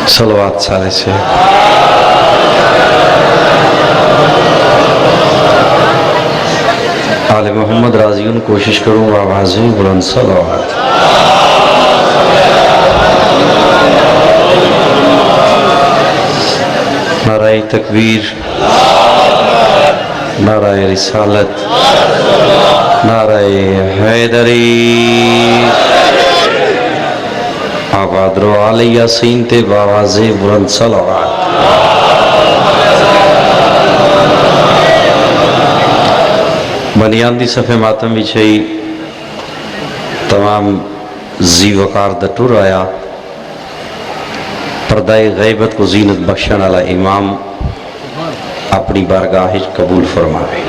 صلوات سارے سے آل محمد راضیون کوشش کروں آوازیں بلند صلوات نعرہ تکبیر نعرہ رسالت نعرہ حیدری آباد رو آل یاسین تے باوازیں بلند صلوات بنیان دی صفحے ماتم بھی چھئی تمام زی وقار دا ٹور آیا پردہ غیبت کو زینت بخشن علی امام اپنی بارگاہ قبول فرمائے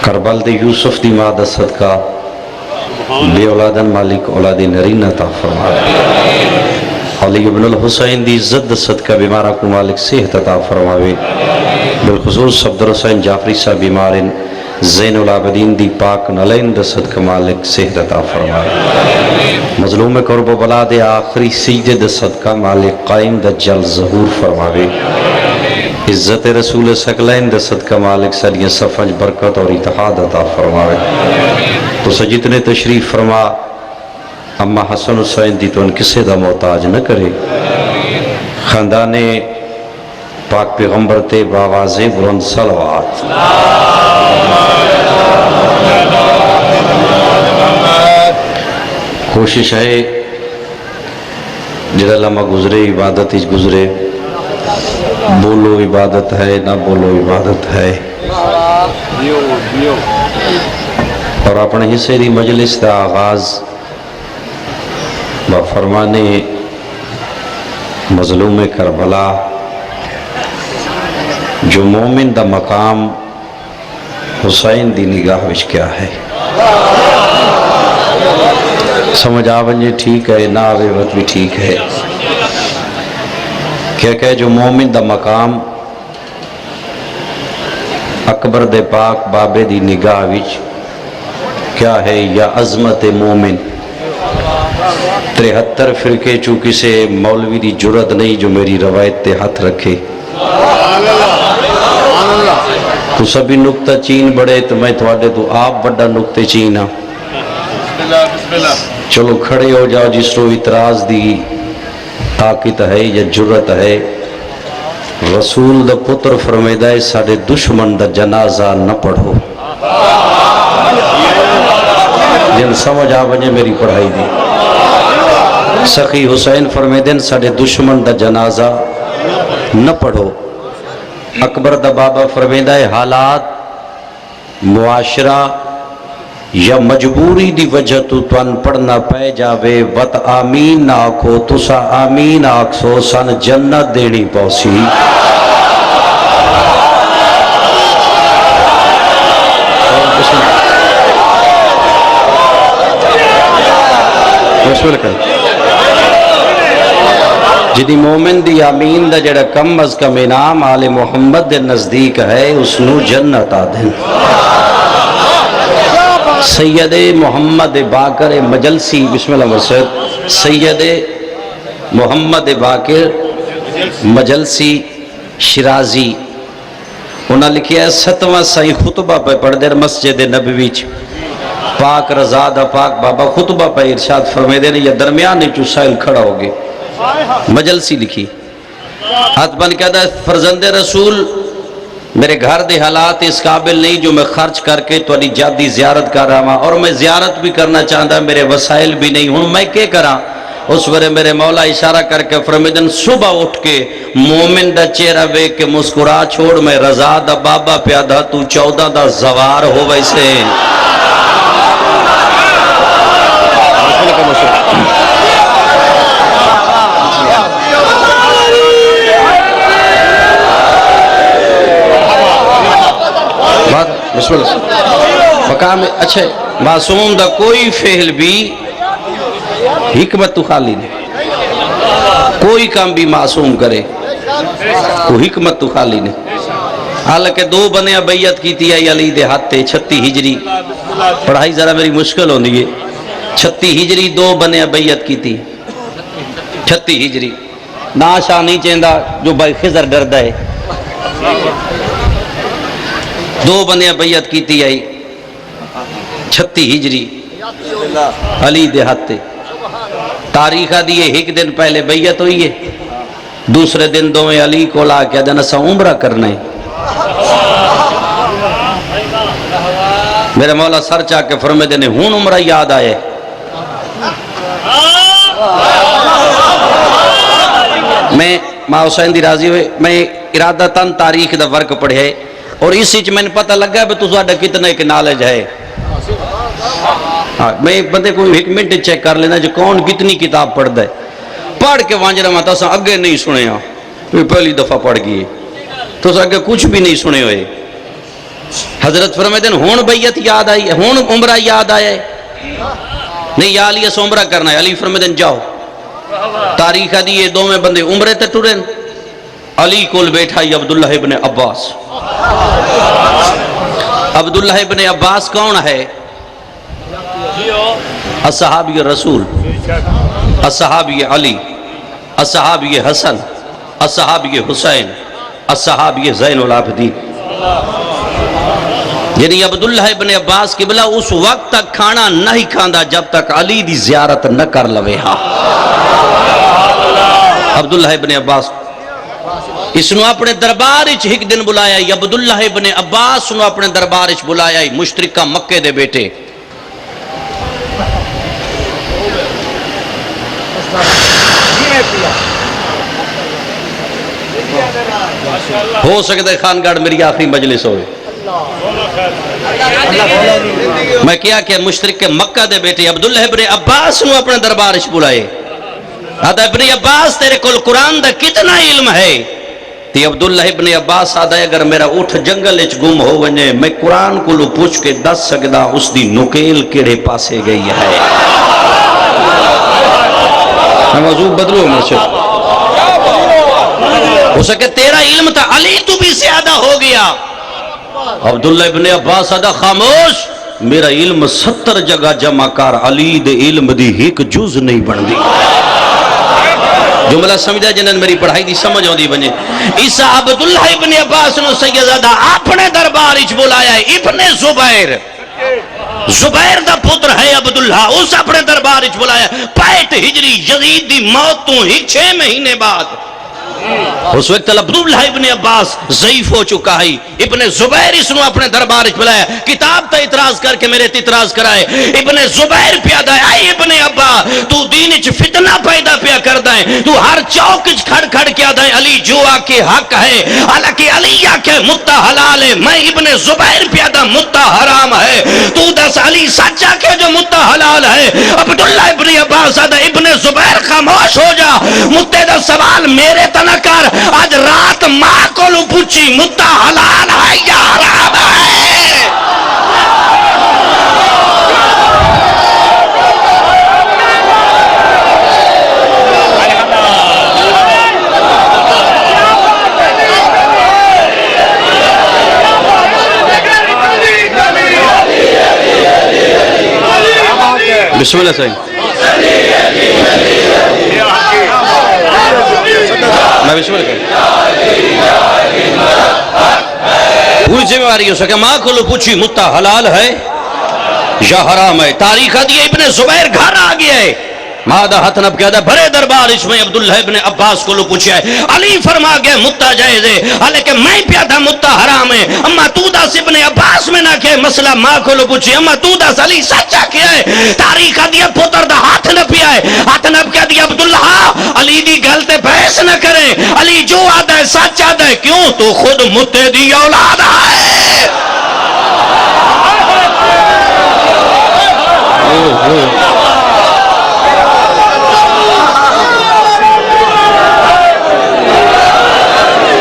کربل دے یوسف دی مادہ صدقہ بے اولادن مالک اولاد نرین عطا فرمائے علی ابن الحسین دی عزت صدقہ بیمارہ کو مالک صحت عطا فرمائے بالخصوص عبد الحسین جعفری صاحب بیمارن زین العابدین دی پاک نلین دا صدقہ مالک صحت عطا فرمائے مظلوم قرب و بلا دے آخری سجدے دا صدقہ مالک قائم دا جل ظہور فرمائے عزت رسول سکلین دا صدقہ مالک سلیہ صفحج برکت اور اتحاد عطا فرمائے تو سجدنے تشریف فرما اما حسن حسین دی تو ان کسے دا محتاج نہ کرے خاندان پاک پیغمبر تے باوازیں بلند صلوات کوشش ہے جڑا لمحہ گزرے عبادت اچ گزرے بولو عبادت ہے نہ بولو عبادت ہے اور اپنے حصے دی مجلس دا آغاز با فرمانے مظلوم کربلا جو مومن دا مقام حسین دی نگاہ وچ کیا ہے سمجھ آونجے ٹھیک ہے نہ آوے وقت بھی ٹھیک ہے کیا کہ جو مومن دا مقام اکبر دے پاک بابے دی نگاہ وچ کیا ہے یا عظمت مومن 73 فرقے چونکہ سے مولوی دی جرت نہیں جو میری روایت تے ہاتھ رکھے تو سبھی نکتہ چین بڑے تو میں تھوڑے تو آپ بڑا نکتے چینا چلو کھڑے ہو جاؤ جس رو اعتراض دی طاقت ہے یا جرت ہے رسول دا پتر فرمیدہ ہے ساڑھے دشمن دا جنازہ نہ پڑھو جن سمجھ آوجے میری پڑھائی دی سخی حسین فرمیدن ساڑھے دشمن دا جنازہ نہ پڑھو اکبر دا بابا فرمیدہ ہے حالات معاشرہ یا مجبوری دی وجہ تو ان پڑھنا پہ جاوے وط آمین نہ آکھو تسا آمین آکھو سن جنت دینی پوسی جدی مومن دی آمین دا جڑا کم از کم انعام آل محمد دے نزدیک ہے اس نو جنت آدھن سید محمد باقر مجلسی بسم اللہ مرسد سید محمد باقر مجلسی شرازی انہاں لکھیا ہے 7واں سائی خطبہ پہ پڑھ دیر مسجد نبوی پاک رضا دا پاک بابا خطبہ پہ ارشاد فرمے دینے یا درمیان چو سائل کھڑا ہوگے مجلسی لکھی ہاتھ بن کہتا ہے فرزند رسول میرے گھر دے حالات اس قابل نہیں جو میں خرچ کر کے تو علی جادی زیارت کر رہا ہوں اور میں زیارت بھی کرنا چاہتا میرے وسائل بھی نہیں ہوں میں کیا کرا اس وقت میرے مولا اشارہ کر کے فرمیدن صبح اٹھ کے مومن دا چہرہ بے کے مسکرا چھوڑ میں رضا دا بابا پیادہ تو 14 دا زوار ہو ویسے بسم اللہ مقام اچھے معصوم دا کوئی فعل بھی حکمت تو خالی نہیں کوئی کام بھی معصوم کرے وہ حکمت تو خالی نے حالانکہ دو بنیا بیعت کی تھی علی دے ہاتھے 36 ہجری پڑھائی ذرا میری مشکل ہوندی ہے 36 ہجری دو بنیا بیعت کی تھی 36 ہجری ناشا نہیں چاہندہ جو بھائی خضر ڈردہ ہے دو بنیا بیعت کی تھی 36 ہجری علی دے ہاتھے تاریخہ دیئے ایک دن پہلے بیعت ہوئی ہے دوسرے دن دو میں علی کو لا کے دن اسا عمرہ کرنے میرے مولا سر چاہ کے فرمے دینے ہون عمرہ یاد آئے میں ماں حسین دی راضی ہوئے میں ارادہ تن تاریخ دا ورک پڑھے اور اس سیچ میں نے پتہ لگا ہے کہ تو ساڑھا کتنے کے نالج ہے میں بندے کو ایک منٹ چیک کر لینا جو کون کتنی کتاب پڑھ دے پڑھ کے وانجرہ میں تاسا اگے نہیں سنے ہاں پہلی دفعہ پڑھ گئی تو سا اگے کچھ بھی نہیں سنے ہوئے حضرت فرمائے دن ہون بیعت یاد آئی ہے ہون عمرہ یاد آیا ہے نہیں یا علی اس عمرہ کرنا ہے علی فرمائے دن جاؤ تاریخہ دیئے دو میں بندے عمرے تے ٹورن علی کول بیٹھا ہی عبداللہ ابن عباس عبداللہ ابن عباس کون ہے الصحابی رسول الصحابی علی الصحابی حسن الصحابی حسین الصحابی زین العابدین یعنی عبداللہ ابن عباس قبلہ اس وقت تک کھانا نہیں کھاندا جب تک علی دی زیارت نہ کر لوے ہاں عبداللہ ابن عباس اس نے اپنے دربارچ ایک دن بلایا عبداللہ ابن عباس نے اپنے دربارچ بلایا مشترکہ مکہ دے بیٹے ہو سکتا ہے خانگڑھ میری آخری مجلس ہوئے میں کیا کہ مشترک مکہ دے بیٹے عبداللہ ابن عباس نے اپنے دربارش بلائے آدھا ابن عباس تیرے کل قرآن دا کتنا علم ہے تی عبداللہ ابن عباس آدھا اگر میرا اٹھ جنگل اچ گم ہو ونجے میں قرآن کو لو پوچھ کے دس سکدا اس دی نکیل کیڑے پاسے گئی ہے میں موضوع بدلو مرشد ہو سکے تیرا علم تھا علی تو بھی زیادہ ہو گیا عبداللہ ابن عباس آدھا خاموش میرا علم 70 جگہ جمع کار علی دے علم دی ایک جز نہیں بن دی جملہ سمجھا جنہاں میری پڑھائی دی سمجھ ہوں دی بنے اس عبداللہ ابن عباس نے سیدزادہ اپنے دربارچ بلایا ہے ابن زبیر زبیر دا پتر ہے عبداللہ اس اپنے دربارچ بلایا 65 ہجری یزید دی موت تو ہی 6 مہینے بعد اس وقت عبداللہ ابن عباس ضعیف ہو چکا ہے ابن زبیر اس نے اپنے دربار بلایا کتاب تا اعتراض کر کے میرے اعتراض کرائے ابن زبیر پیادا ہے اے ابن ابا تو دین اچ فتنہ پیدا پیا کردا ہے تو ہر چوک اچ کھڑ کھڑ کے آدھا ہے علی جو آکے حق ہے حالانکہ علی آکے متہ حلال ہے میں ابن زبیر پیادا متہ حرام ہے تو دس علی سچ آکے جو متہ حلال ہے عبداللہ ابن عباس آدھا ابن زبیر خاموش ہو جا متہ دا سوال میرے تنہ کر آج رات ماں کو لو پوچھی متہ حلال ہے یا حرام ہے بسم اللہ صحیح میں بسم اللہ پوری ذمہ داری ہو سکے ماں کو لو پوچھی متہ حلال ہے یا حرام ہے تاریخ دیئے ابن زبیر گھر آ گیا ہے مادہ ہاتھ نب کہا تھا بھرے دربار اس میں عبداللہ ابن عباس کو لو پوچھا ہے علی فرما گیا متہ جائز ہے حالانکہ میں پیا تھا متہ حرام ہے اما تو داس ابن عباس میں نہ کہ مسئلہ ماں کو لو پوچھی اما تو داس علی سچا کیا ہے تاریخ دیا پوتر دا ہاتھ نہ پیا ہے ہاتھ نب کہا دیا عبداللہ علی دی گلتے بحث نہ کریں علی جو آدھا ہے سچ آدھا ہے کیوں تو خود متہ دی اولاد ہے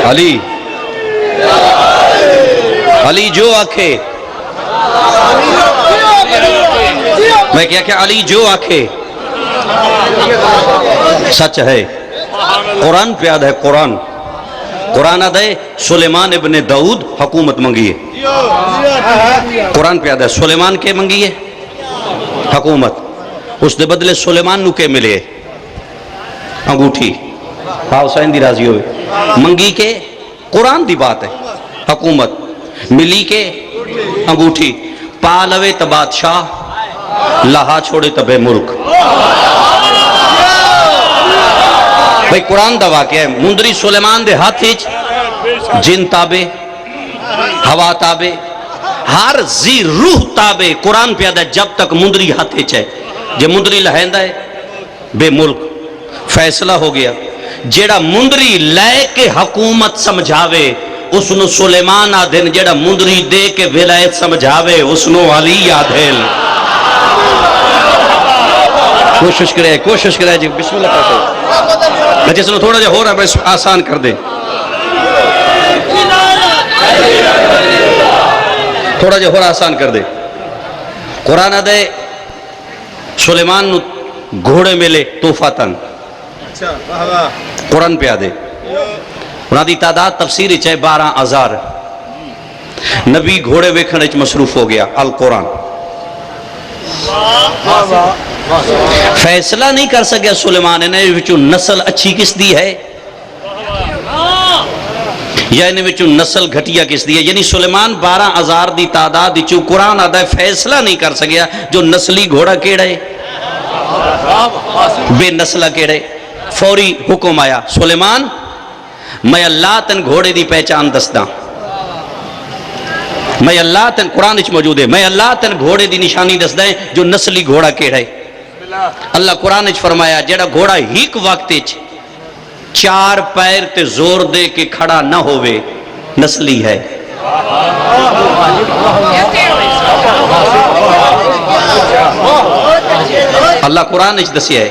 علی علی جو آکھے میں کیا کہ علی جو آکھے سچ ہے قرآن پیاد ہے قرآن قرآن دے سلیمان ابن داؤد حکومت منگی ہے. قرآن پہ آدھا ہے سلیمان کے منگی ہے حکومت. اس دے بدلے سلیمان نو کے ملے انگوٹھی. ہاں حسین دی راضی ہوئے. منگی کے قرآن دی بات ہے حکومت, ملی کے انگوٹھی. پا لوے تا بادشاہ, لہا چھوڑے تا بے ملک. بھئی قرآن دا واقعہ ہے. مندری سلیمان دے ہاتھ ہیچ جن تابے, ہوا تابے, ہر زی روح تابے. قرآن پہ آدھا ہے جب تک مندری ہاتھ ہیچ ہے. جب مندری لہندہ ہے بے ملک. فیصلہ ہو گیا. جیڑا مندری لے کے حکومت سمجھاوے اس نو سلیمان آدھن, جیڑا مندری دے کے ولایت سمجھاوے اس نو علی آدھن. کوشش کرے جی. بسم اللہ پڑھتے میں جس نے تھوڑا جا ہو رہا ہے آسان کر دے. تھوڑا جا ہو رہا آسان کر دے. قرآن دے سلیمان نو گھوڑے ملے توفاتن. قرآن پہ آدھے انہاں دی تعداد تفسیری چاہے 12,000. نبی گھوڑے ویکھنے وچ مصروف ہو گیا. القرآن فیصلہ نہیں کر سکیا سلیمان انہیں وچوں نسل اچھی کس دی ہے یا انہیں وچوں نسل گھٹیا کس دی ہے. یعنی سلیمان 12,000 دی تعداد وچوں قرآن آدھا ہے فیصلہ نہیں کر سکیا جو نسلی گھوڑا کیڑا ہے بے نسلہ کیڑے. فوری حکم آیا سلیمان میں اللہ تن گھوڑے دی پہچان دستا. میں اللہ تن قرآن وچ موجود ہے. میں اللہ تن گھوڑے دی نشانی دسدا ہے جو نسلی گھوڑا کیڑا ہے. اللہ قرآن وچ فرمایا جیڑا گھوڑا ہیک وقت وچ 4 پیر تے زور دے کے کھڑا نہ ہوئے نسلی ہے. اللہ قرآن وچ دسیا ہے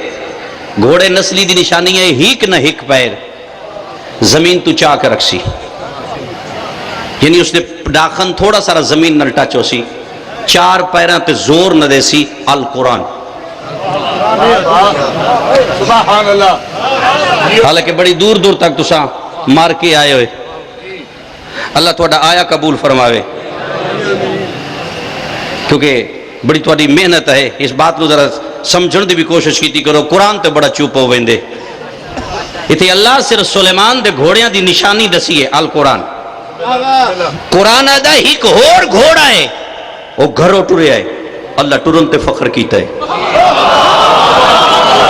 گھوڑے نسلی دی نشانی ہے ہیک نہ ہیک پیر زمین تو چاہ کر رکھسی. یعنی اس نے ڈاخن تھوڑا سارا زمین نہ ٹچ ہو سی. 4 پیران تے زور نہ دے سی. القرآن سبحان اللہ. حالانکہ بڑی دور دور تک تساں مار کے آئے ہوئے. اللہ تھوڑا آیا قبول فرماوے کیونکہ بڑی تھوڑی محنت ہے. اس بات کو ذرا سمجھن دی بھی کوشش کیتی کرو. قرآن تے بڑا چوپ ہو ویندے. اتھے اللہ صرف سلیمان دے گھوڑیاں دی نشانی دسی ہے. القرآن قرآن آدھا ایک اور گھوڑا ہے وہ گھروں ٹرے آئے. اللہ ٹرن تے فخر کیتا ہے.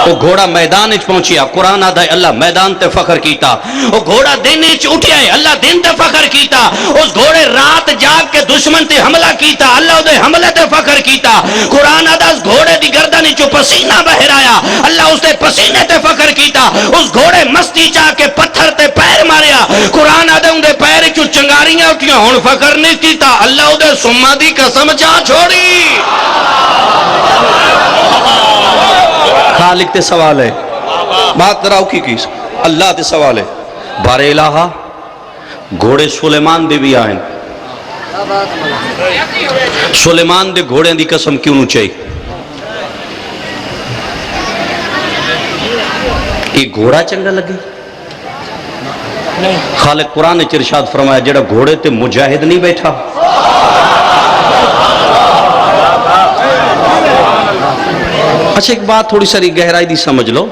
وہ گھوڑا میدان اچ پہنچیا. قرآن آدھا ہے اللہ میدان تے فخر کیتا. وہ گھوڑا دن اچ اٹھیا ہے. اللہ دن تے فخر کیتا. اس گھوڑے رات جاگ کے دشمن تے حملہ کیتا. اللہ دے حملے تے فخر کیتا. قرآن آدھا اس گھوڑے دی گردن چو پسینہ بہر آیا. اللہ اس دے پسینے تے فخر کیتا. اس گھوڑے مستی چاہ کے پتھر تے پیر ماریا. قرآن آدھا ان دے پیر چو چنگاریاں اٹھیاں ہون فخر نہیں کیتا. اللہ دے سما دی قسم چاہ چھوڑی. خالق تے سوال ہے. بات ذرا اوکی کی اللہ تے سوال ہے. بار الہا گھوڑے سلیمان دے بھی آئیں. سلیمان دے گھوڑے دی قسم کیوں نو چاہی. ایک گھوڑا چنگا لگے. خالق قرآن نے ارشاد فرمایا جڑا گھوڑے تے مجاہد نہیں بیٹھا. اچھا ایک بات تھوڑی ساری گہرائی دی سمجھ لو.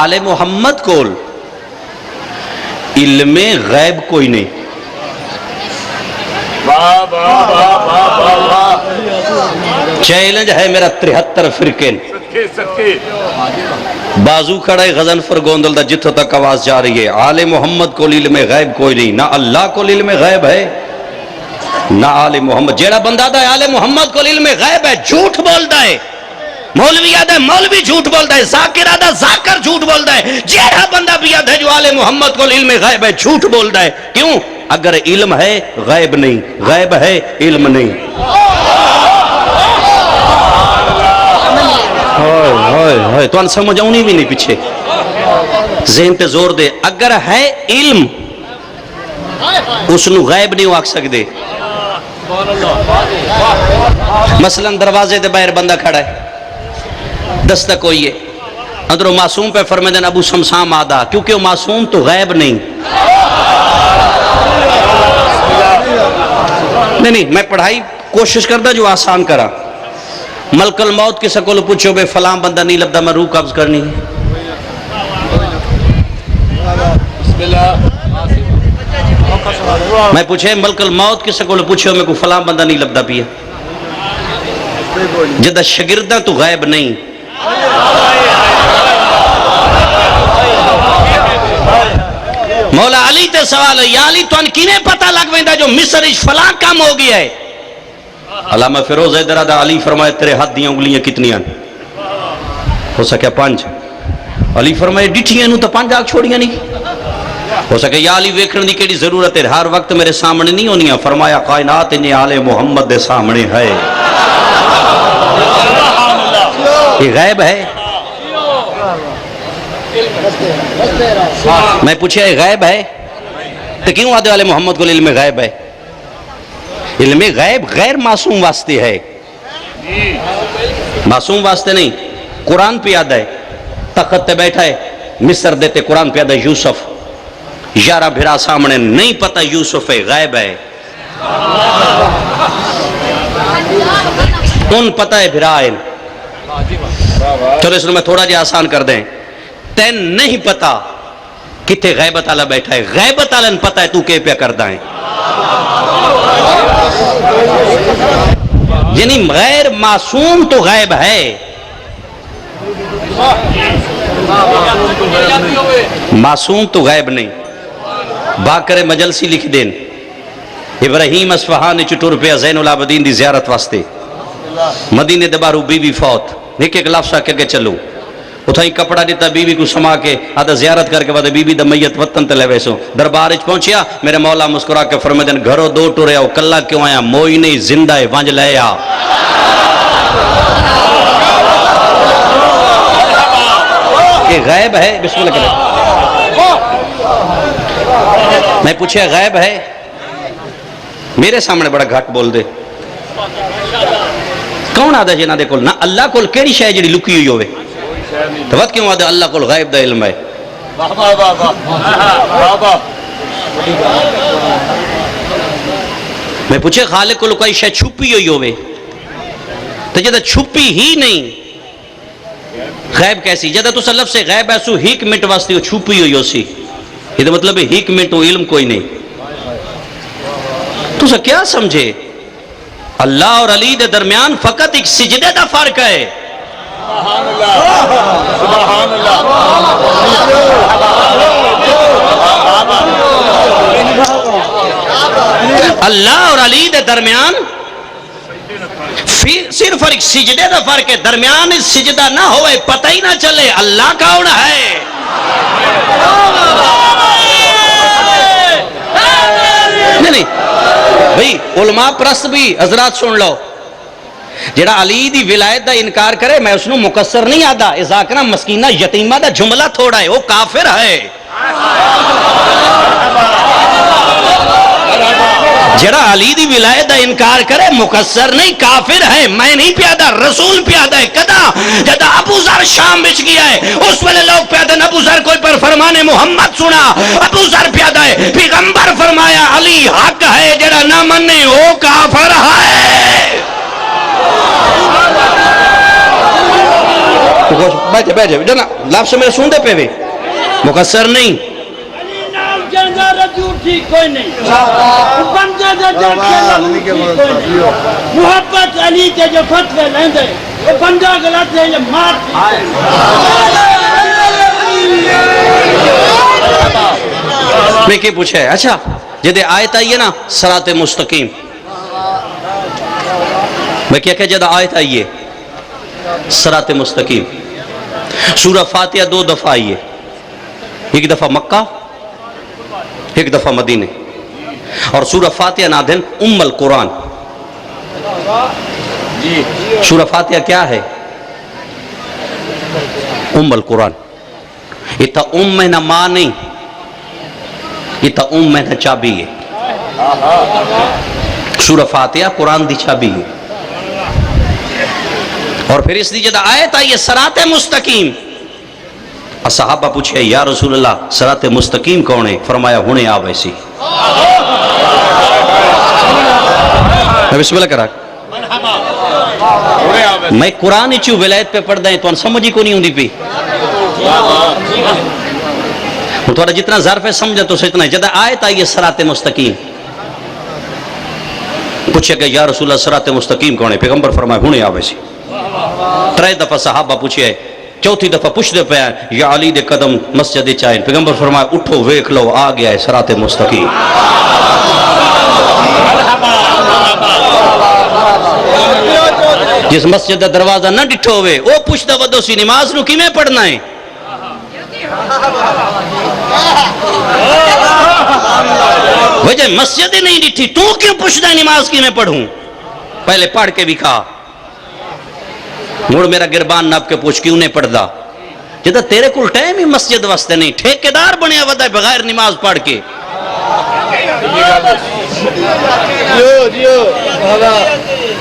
آل محمد کول علم غیب کوئی نہیں. چیلنج ہے میرا 73 فرقین. بازو کھڑا ہے غضنفر گوندل دا جتھوں تک آواز جا رہی ہے. آل محمد کو علم غیب کوئی نہیں. نہ اللہ کو علم غیب ہے نہ آل محمد. جیڑا بندہ دا آل محمد کو علم غیب ہے جھوٹ بولتا ہے. مولوی آدھا مولوی جھوٹ بولتا ہے. ذاکر آدھا ذاکر جھوٹ بولتا ہے. جیڑا بندہ بھی آدھا جو آل محمد کو علم غیب ہے جھوٹ بولتا ہے. کیوں؟ اگر علم ہے غیب نہیں, غیب ہے علم نہیں. تو ان سمجھ آؤنی بھی نہیں پیچھے. ذہن تے زور دے. اگر ہے علم اس نو غیب نہیں آکھ سکتے. مثلا دروازے دے باہر بندہ کھڑا ہے, دستک ہوئی ہے, اندر معصوم پہ فرمیدن ابو شمسام آدھا، کیونکہ وہ معصوم تو غیب نہیں۔ نہیں میں پڑھائی کوشش کرتا جو آسان کرا۔ ملک الموت کسے کو پوچھو بے فلاں بندہ نہیں لبدا میں روح قبض کرنی ہے۔ میں پوچھے ملک الموت کسے کو پوچھو میں کو فلاں بندہ نہیں لبدا پیا، جدہ شگردہ تو غیب نہیں۔ مولا علی تے سوال ہے، یا علی تو ان کینے پتہ لگ ویندا جو مصر اچ فلاں کام ہو گیا ہے؟ علامہ فیروز حیدرآباد علی فرمائے تیرے ہاتھ دیاں انگلیاں کتنی ہیں؟ ہو سکیا 5۔ علی فرمائے ڈٹھیاں نو تو 5 آگ چھوڑیاں نہیں۔ ہو سکے یا علی ویکھن دی کیڑی ضرورت ہے، ہر وقت میرے سامنے نہیں ہونیاں۔ فرمایا کائنات انہیں آل محمد دے سامنے ہے، یہ غیب ہے۔ میں پوچھے غیب ہے تو کیوں آدھے والے محمد کو علم غیب ہے؟ علم غیب غیر معصوم واسطے ہے، معصوم واسطے نہیں۔ قرآن پہ یاد ہے، تخت تے بیٹھا ہے مصر دیتے، قرآن پہ یاد ہے یوسف 11 بھرا سامنے نہیں پتہ یوسف ہے، غیب ہے۔ ان پتہ ہے بھرا ہے۔ چلو اس میں تھوڑا جی آسان کر دیں، تین نہیں پتا کتے غیبت والا بیٹھا ہے، غیبت والا پتہ ہے تو کہ پیا کرتا ہے۔ یعنی غیر معصوم تو غیب ہے، معصوم تو غیب نہیں۔ باقر مجلسی لکھ دین، ابراہیم اصفہانی چٹور پہ زین العابدین دی زیارت واسطے، مدینے دبارو بی بی فوت، ایک ایک لفظ کے چلو اتھائی کپڑا دیتا بی بی کو سما کے آدھا زیارت کر کے بعد بی بی دا میت وطن تے لے ویسو دربار اچ پہنچیا، میرے مولا مسکرا کے فرمیدن گھروں 2 ٹورے آؤ، کلہ کیوں آیا؟ موئی نہیں زندہ ہے، وانج لے آ۔ یہ غیب ہے، بسم اللہ کرے۔ میں پوچھے غیب ہے، میرے سامنے بڑا گھٹ بول دے۔ کون آدھا جنہ دے کول نہ اللہ کول کیڑی شے جڑی لکی ہوئی ہوئے؟ تو وقت کیوں آدھا اللہ کول غیب دا علم ہے؟ میں پوچھے خالق کول کوئی شے چھپی ہوئی ہوئے؟ تو جدہ چھپی ہی نہیں غیب کیسی؟ جدہ تو لفظ سے غیب ہے سو ہیک منٹ واسطے چھپی ہوئی ہو سی، یہ مطلب ہے ہیک منٹ علم کوئی نہیں۔ تو اسے کیا سمجھے؟ اللہ اور علی دے درمیان فقط ایک سجدے دا فرق ہے۔ سبحان اللہ، سبحان اللہ۔ اللہ اور علی دے درمیان صرف ایک سجدے دا فرق ہے، درمیان سجدہ نہ ہوئے پتہ ہی نہ چلے اللہ کون ہے۔ نہیں بھئی علماء پرست بھی حضرات سن لو، جڑا علی دی ولایت دا انکار کرے میں اس نو مقصر نہیں آدھا، ازاکنا مسکینہ یتیمہ دا جملہ تھوڑا ہے، وہ کافر ہے۔ جڑا علی دی ولایت دا انکار کرے مقصر نہیں، کافر ہے۔ میں نہیں پیادا، رسول پیادا ہے۔ کدا جدا ابو ذر شام بچ گیا ہے، اس ویلے لوگ پیادا ابو ذر کوئی پر فرمان محمد سنا، ابو ذر پیادا ہے، پیغمبر فرمایا علی حق ہے، جڑا نہ منے وہ کافر ہے۔ بیٹھے بیٹھے جنا لفظ میرے سوندے پہ بھی مقصر نہیں۔ کوئی نہیں بندہ دا جڑ کے محبت علی کے جو فتوے لیندے وہ بندہ غلط ہے، یہ مار میں کی پوچھا ہے؟ اچھا جدے آیت آئیے نا صراط مستقیم، میں کیا کہ جدہ آیت آئیے صراط مستقیم، سورہ فاتحہ 2 دفعہ آئیے، ایک دفعہ مکہ ایک دفعہ مدینے، اور سورہ فاتحہ نادن ام القرآن۔ سورہ فاتحہ کیا ہے؟ ام القرآن۔ یہ تا ام میں نہ ماں نہیں، یہ تا ام میں نہ چابی ہے۔ سورہ فاتحہ قرآن دی چابی ہے، اور پھر اس دی جدہ آیت آئی ہے صراط مستقیم، صحابہ پوچھے یا رسول اللہ صراط مستقیم کون ہے؟ فرمایا ہونے آ ویسی. بسم اللہ کرا میں قرآن چو ولایت پہ پڑھ دیں تو ان سمجھی کو نہیں ہوں دی پی تو جتنا ظرف ہے سمجھا تو اتنا ہے. جدہ آیت آئی ہے صراط مستقیم پوچھے کہ یا رسول اللہ صراط مستقیم کون ہے؟ پیغمبر فرمائے ہونے آ ویسی. 3 دفعہ صحابہ پوچھے, چوتھی دفعہ پوچھ دے پہ یا علی دے قدم مسجد چاہیں. پیغمبر فرمائے اٹھو ویکھ لو آ گیا ہے صراط مستقیم. جس مسجد دا دروازہ نہ ڈٹھو ہوئے وہ پوچھتا ودو سی نماز نو کی میں پڑھنا ہے. وجہ مسجد نہیں ڈٹھی تو کیوں پوچھتا ہے نماز کی میں پڑھوں؟ پہلے پڑھ کے بھی کھا مڑ میرا گربان ناب کے پوچھ کیوں نہیں پڑھدا جدہ تیرے کل ٹائم ہی مسجد واسطے نہیں ٹھیکیدار بنیا ودا ہے بغیر نماز پڑھ کے.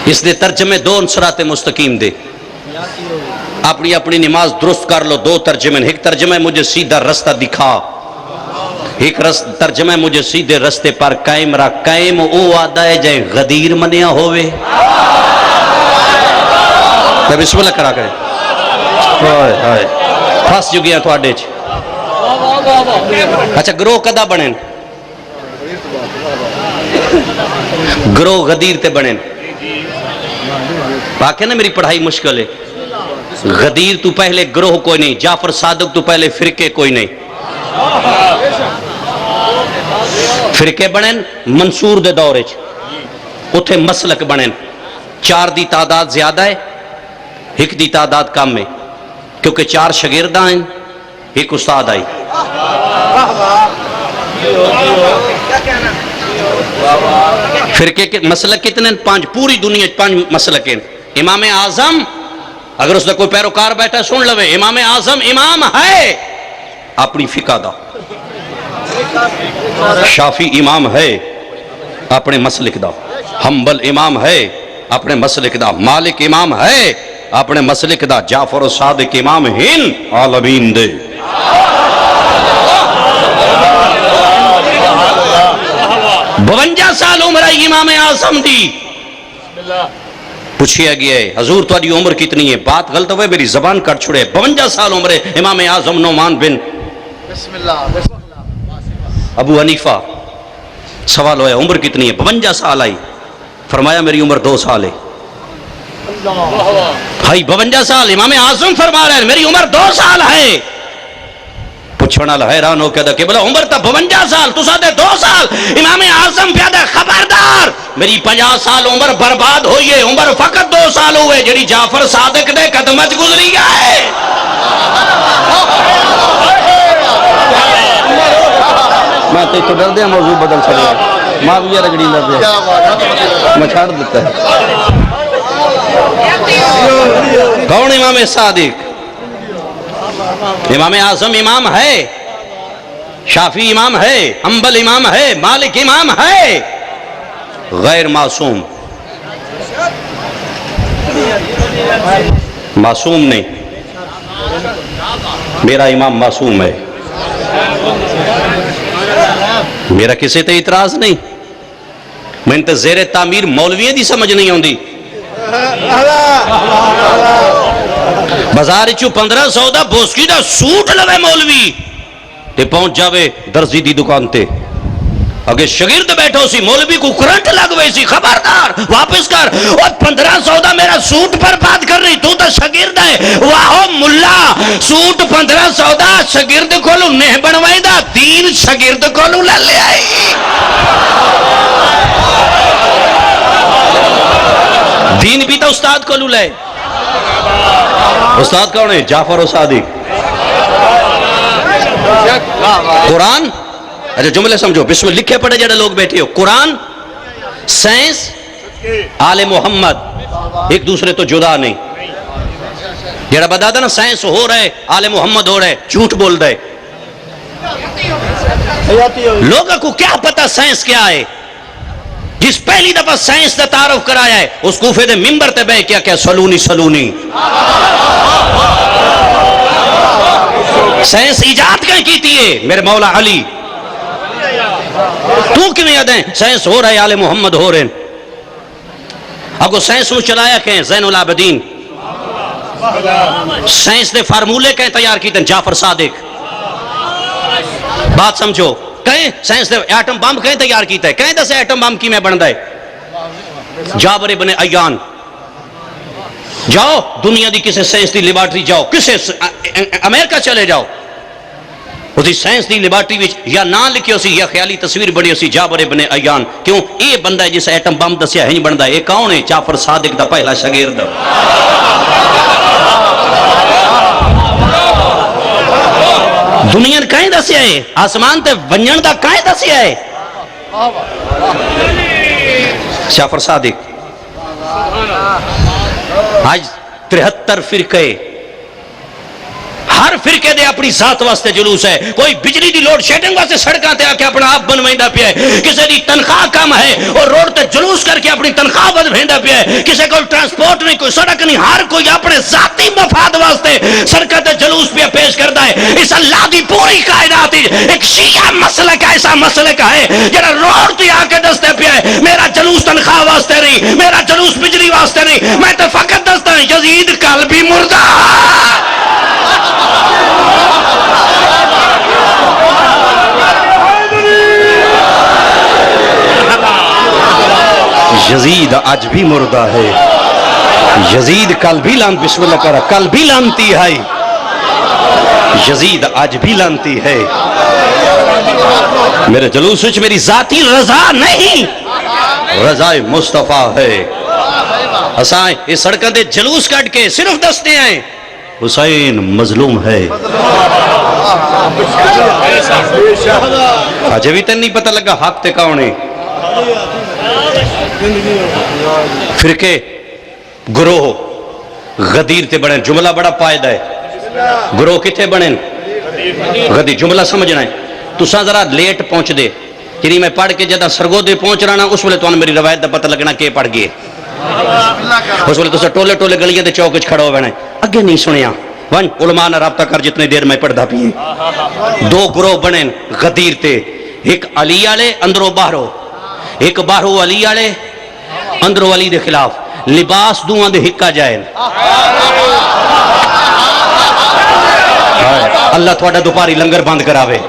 اس دے ترجمے دو صراط مستقیم دے اپنی اپنی نماز درست کر لو. 2 ترجمے, ایک ترجمہ مجھے سیدھا رستہ دکھا, ایک ترجمہ مجھے سیدھے رستے پر قائم رکھ. قائم او آدھا ہے جائے غدیر منیا ہوئے. بسم اللہ کرا کرے پھاس جو گیا تو آڈے چھ. اچھا گروہ کدا بنیں؟ گروہ غدیر تے بنیں. باقی نا میری پڑھائی مشکل ہے. غدیر تو پہلے گروہ کوئی نہیں, جعفر صادق تو پہلے فرقے کوئی نہیں. فرقے بنیں منصور دے دورے چھ, اتھے مسلک بنیں. 4 دی تعداد زیادہ ہے, 1 دی تعداد کم ہے, کیونکہ 4 شاگردہ ہیں, 1 استاد آئی. فرقے کے مسلک کتنے؟ 5. پوری دنیا 5 مسلک ہیں. امام اعظم اگر اس نے کوئی پیروکار بیٹھا سن لوے, امام اعظم امام ہے اپنی فقہ دا, شافی امام ہے اپنے مسلک دا, حنبل امام ہے اپنے مسلک دا, مالک امام ہے اپنے مسلک دا, جعفر و صادق امام ہن عالمین دے. 52 سال عمر ہے امام اعظم دی. پوچھیا گیا ہے حضور تہاڈی عمر کتنی ہے؟ بات غلط ہوئے میری زبان کٹ چھڑے. 52 سال عمر ہے امام اعظم نعمان بن ابو حنیفہ. سوال ہویا عمر کتنی ہے؟ 52 سال آئی. فرمایا میری عمر 2 سال ہے. بھائی 52 سال امام اعظم فرما رہے ہیں میری عمر 2 سال ہے. پوچھنا حیران ہو کہ بلا عمر تا 52 سال تو سادے 2 سال. امام اعظم پیادہ خبردار میری 50 سال عمر برباد ہوئی ہے, عمر فقط 2 سال ہوئے جڑی جعفر صادق دے قدمت گزری گئے. میں تو ڈر دیا موضوع بدل چلے معاویہ رگڑی لگ گیا میں چھاڑ دیتا ہے. کون امام صادق؟ امام اعظم امام ہے, شافی امام ہے, حنبل امام ہے, مالک امام ہے, غیر معصوم. معصوم نہیں, میرا امام معصوم ہے. میرا کسی تے اعتراض نہیں. میں تے زیر تعمیر مولویہ دی سمجھ نہیں ہوندی. بازار چو 1500 دا بوسکی دا سوٹ لوے مولوی تے پہنچ جاوے درزی دی دکان تے. اگر شگرد بیٹھو سی مولوی کو کرنٹ لگوے سی خبردار واپس کر. اور 1500 دا میرا سوٹ پر بات کر رہی تو تا شگرد ہے. واہو ملا سوٹ 1500 دا شگرد کولو نہیں بنوائی دا 3 شگرد کولو لے آئی. دین بھی تا استاد کولو لے. استاد کون ہے؟ جعفر و صادق. قرآن اچھا جملے سمجھو بسم اللہ لکھے پڑھے جڑے لوگ بیٹھے ہو. قرآن سائنس آل محمد ایک دوسرے تو جدا نہیں. جڑا بتا دا نا سائنس ہو رہے آل محمد ہو رہے جھوٹ بول رہے. لوگوں کو کیا پتا سائنس کیا ہے؟ جس پہلی دفعہ سائنس دا تعارف کرایا ہے اس کوفے دے ممبر تے بے کیا سلونی سلونی. سائنس ایجاد کہیں کیتی ہے میرے مولا علی، تو کیویں یاد ہے سائنس ہو رہا ہے آل محمد ہو رہے ہیں، اگو سائنس نو چلایا کہیں زین العابدین، سائنس دے فارمولے کہیں تیار کیتے ہیں جعفر صادق، بات سمجھو، کہیں سائنس دے ایٹم بم کہیں تیار کیتا ہے، کہیں دسے ایٹم بم کی میں بندا ہے، جابر ابن عیان، جاؤ دنیا دی کسے سائنس دی لیبارٹری جاؤ، کسے امریکہ چلے جاؤ، اسی سائنس دی لیبارٹری وچ یا نام لکھے اسی یا خیالی تصویر بڑی اسی جابر ابن عیان، کیوں اے بندہ ہے جس ایٹم بم دسیا ہی بندا ہے، اے کون ہے؟ جعفر صادق دا پہلا شاگرد، دنیا نے کہیں دسیا ہے، آسمان تے ونجن دا کہیں دسیا ہے؟ جعفر صادق۔ آج 73 فرقے، ہر فرقے دے اپنی ذات واسطے جلوس ہے، کوئی بجلی دی لوڈ شیڈنگ واسطے سڑکاں تے آ کے اپنا آپ بنویندا پیا ہے، کسی دی تنخواہ کم ہے اور روڈ تے جلوس کر کے اپنی تنخواہ بدویندا پیا ہے، کسی کو ٹرانسپورٹ نہیں، کوئی سڑک نہیں، ہر کوئی اپنے ذاتی مفاد واسطے سڑکاں تے جلوس پہ پیش کرتا ہے۔ اس اللہ دی پوری کائنات ایک شیعہ مسلک ایسا مسلک ہے جڑا روڈ تے آ کے دستے پیا ہے میرا جلوس تنخواہ واسطے نہیں، میرا جلوس بجلی واسطے نہیں، میں تو فقط دستا ہوں یزید کل بھی مردہ، یزید آج بھی مردہ ہے، یزید کل بھی لان، بسم اللہ کرا، کل بھی لانتی ہے، یزید آج بھی لانتی ہے، میرے جلوس وچ میری ذاتی رضا نہیں، رضا مصطفیٰ ہے، اسائیں اس سڑکاں دے جلوس کٹ کے صرف دستے ہیں حسین مظلوم ہے، آج بھی تن نہیں پتہ لگا حق تے کون ہے، فرقے گروہ غدیر تے بڑھیں، جملہ بڑا پائدہ ہے، گروہ کتے بڑھیں غدیر، جملہ سمجھنا ہے، تو ساں ذرا لیٹ پہنچ دے، یعنی میں پڑھ کے جدہ سرگو دے پہنچ رہا نا اس وقت تو میری روایت دا پتہ لگنا کہ پڑھ گئے، اس وقت تو سا ٹولے ٹولے گلیاں دے چوکچ کھڑا ہو بینا ہے، اگے نہیں سنیا، ون علماء نہ رابطہ کر جتنے دیر میں پڑھ دا پیئے، دو گروہ بڑھیں غدیر تے، ایک علی آلے اندرو باہرو، ایک باہرو علی آلے اندرو علی دے خلاف، لباس دوہاں دے ہکا جائیں، اللہ تھوڑا دوپاری لنگر بند کراوے،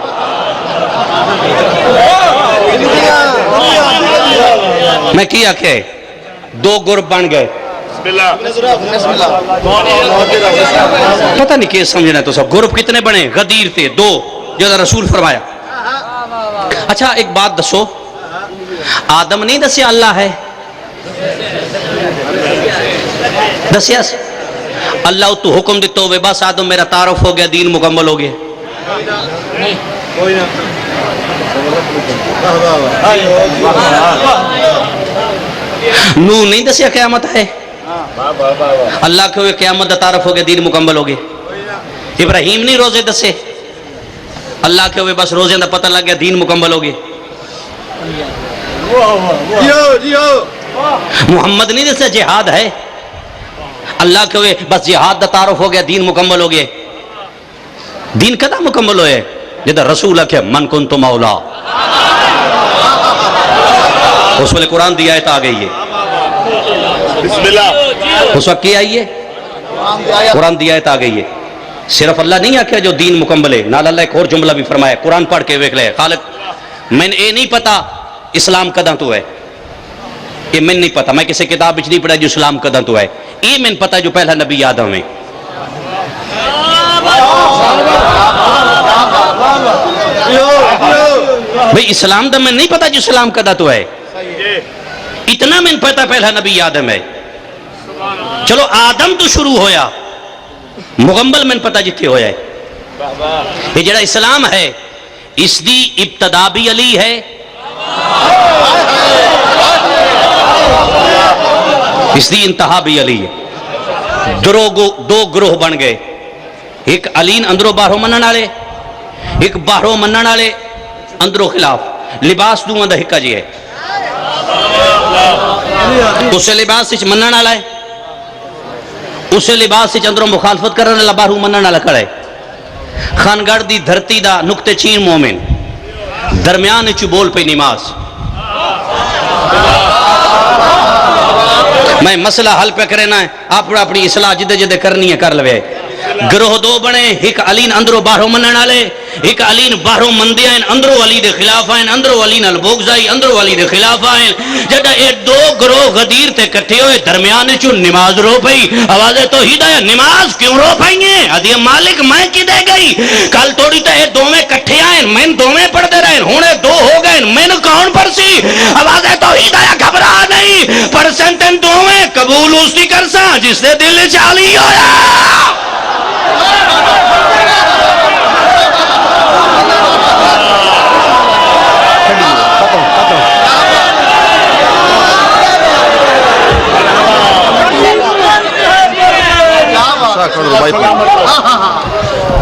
میں کیا کہ دو گروپ بن گئے، پتہ نہیں کیسے سمجھنا ہے تو سب گروپ کتنے بنے؟ غدیر تھے دو، جو رسول فرمایا۔ اچھا ایک بات دسو، آدم نہیں دسیا اللہ ہے؟ دسیا اللہ تو حکم دیتا ہوئے بس آدم میرا تعارف ہو گیا، دین مکمل ہو گیا، نو نہیں دسیا قیامت ہے، اللہ کے ہوئے قیامت دا تعارف ہو گیا، دین مکمل ہو گیا، ابراہیم نہیں روزے دسے، اللہ کے ہوئے بس روزے دا پتہ لگ گیا، دین مکمل ہو گیا، محمد نہیں دسے جہاد ہے، اللہ کے ہوئے بس جہاد دا تعارف ہو گیا، دین مکمل ہو گیا، دین کدا مکمل ہوئے جدہ رسول ہے من کنت مولا، اس وقت قرآن دی آیت آ گئی ہے، بسم اللہ، اس وقت کیا آئی ہے؟ قرآن دی آیت آ گئی ہے، صرف اللہ نہیں آکھیا جو دین مکمل ہے، نال اللہ ایک اور جملہ بھی فرمایا، قرآن پڑھ کے ویکھ لے، خالق میں نے اے نہیں پتا اسلام کداں تو ہے، یہ میں نہیں پتا، میں کسی کتاب بچ نہیں پڑھا جو اسلام کداں تو ہے، یہ میں پتا جو پہلا نبی آدم ہے، بھئی اسلام دا میں نہیں پتا جو اسلام کداں تو ہے، اتنا میں پتا پہلا نبی آدم ہے، چلو آدم تو شروع ہویا، مغمبل میں پتا جتھے ہویا ہے، یہ جڑا اسلام ہے اس دی ابتدا بھی علی ہے، اس دی انتہا بھی علی ہے، دو گروہ بن گئے، ایک علین اندرو باہرو منن والے، ایک باہرو منن والے اندرو خلاف، لباس دوہاں دا ہکا جی ہے، اسے لباس سچ منن والا ہے، اسے لباس سچ اندرو مخالفت کرنے والا باہرو منن والا کھڑا ہے، خانگڑھ دی دھرتی دا نقطے چین مومن درمیان چو بول پہ نماز میں مسئلہ حل پہ کرنا ہے آپ اپنی اصلاح جدے جدے کرنی ہے کر لوے گروہ دو بنے ایک علین اندرو باہروں منن آلے ایک علین باہروں مندی آئین اندرو علی دے خلاف آئین اندرو علین البوگزائی اندرو علی دے خلاف آئین جدہ اے دو گروہ غدیر تے کٹھے ہوئے درمیان چو نماز رو پئی آوازیں تو ہی دایا نماز کیوں رو پئی ہیں ادھی مالک میں کی دے گئی کل توڑی تے اے دو میں کٹھے آئین میں دو میں پڑھ دے رہے ہونے دو ہو گئے میں کون پرسی آوازیں تو ہی دایا گھبرا نہیں پرسنٹن دو میں قبول اس کی کرسا جس نے دل چالی ہویا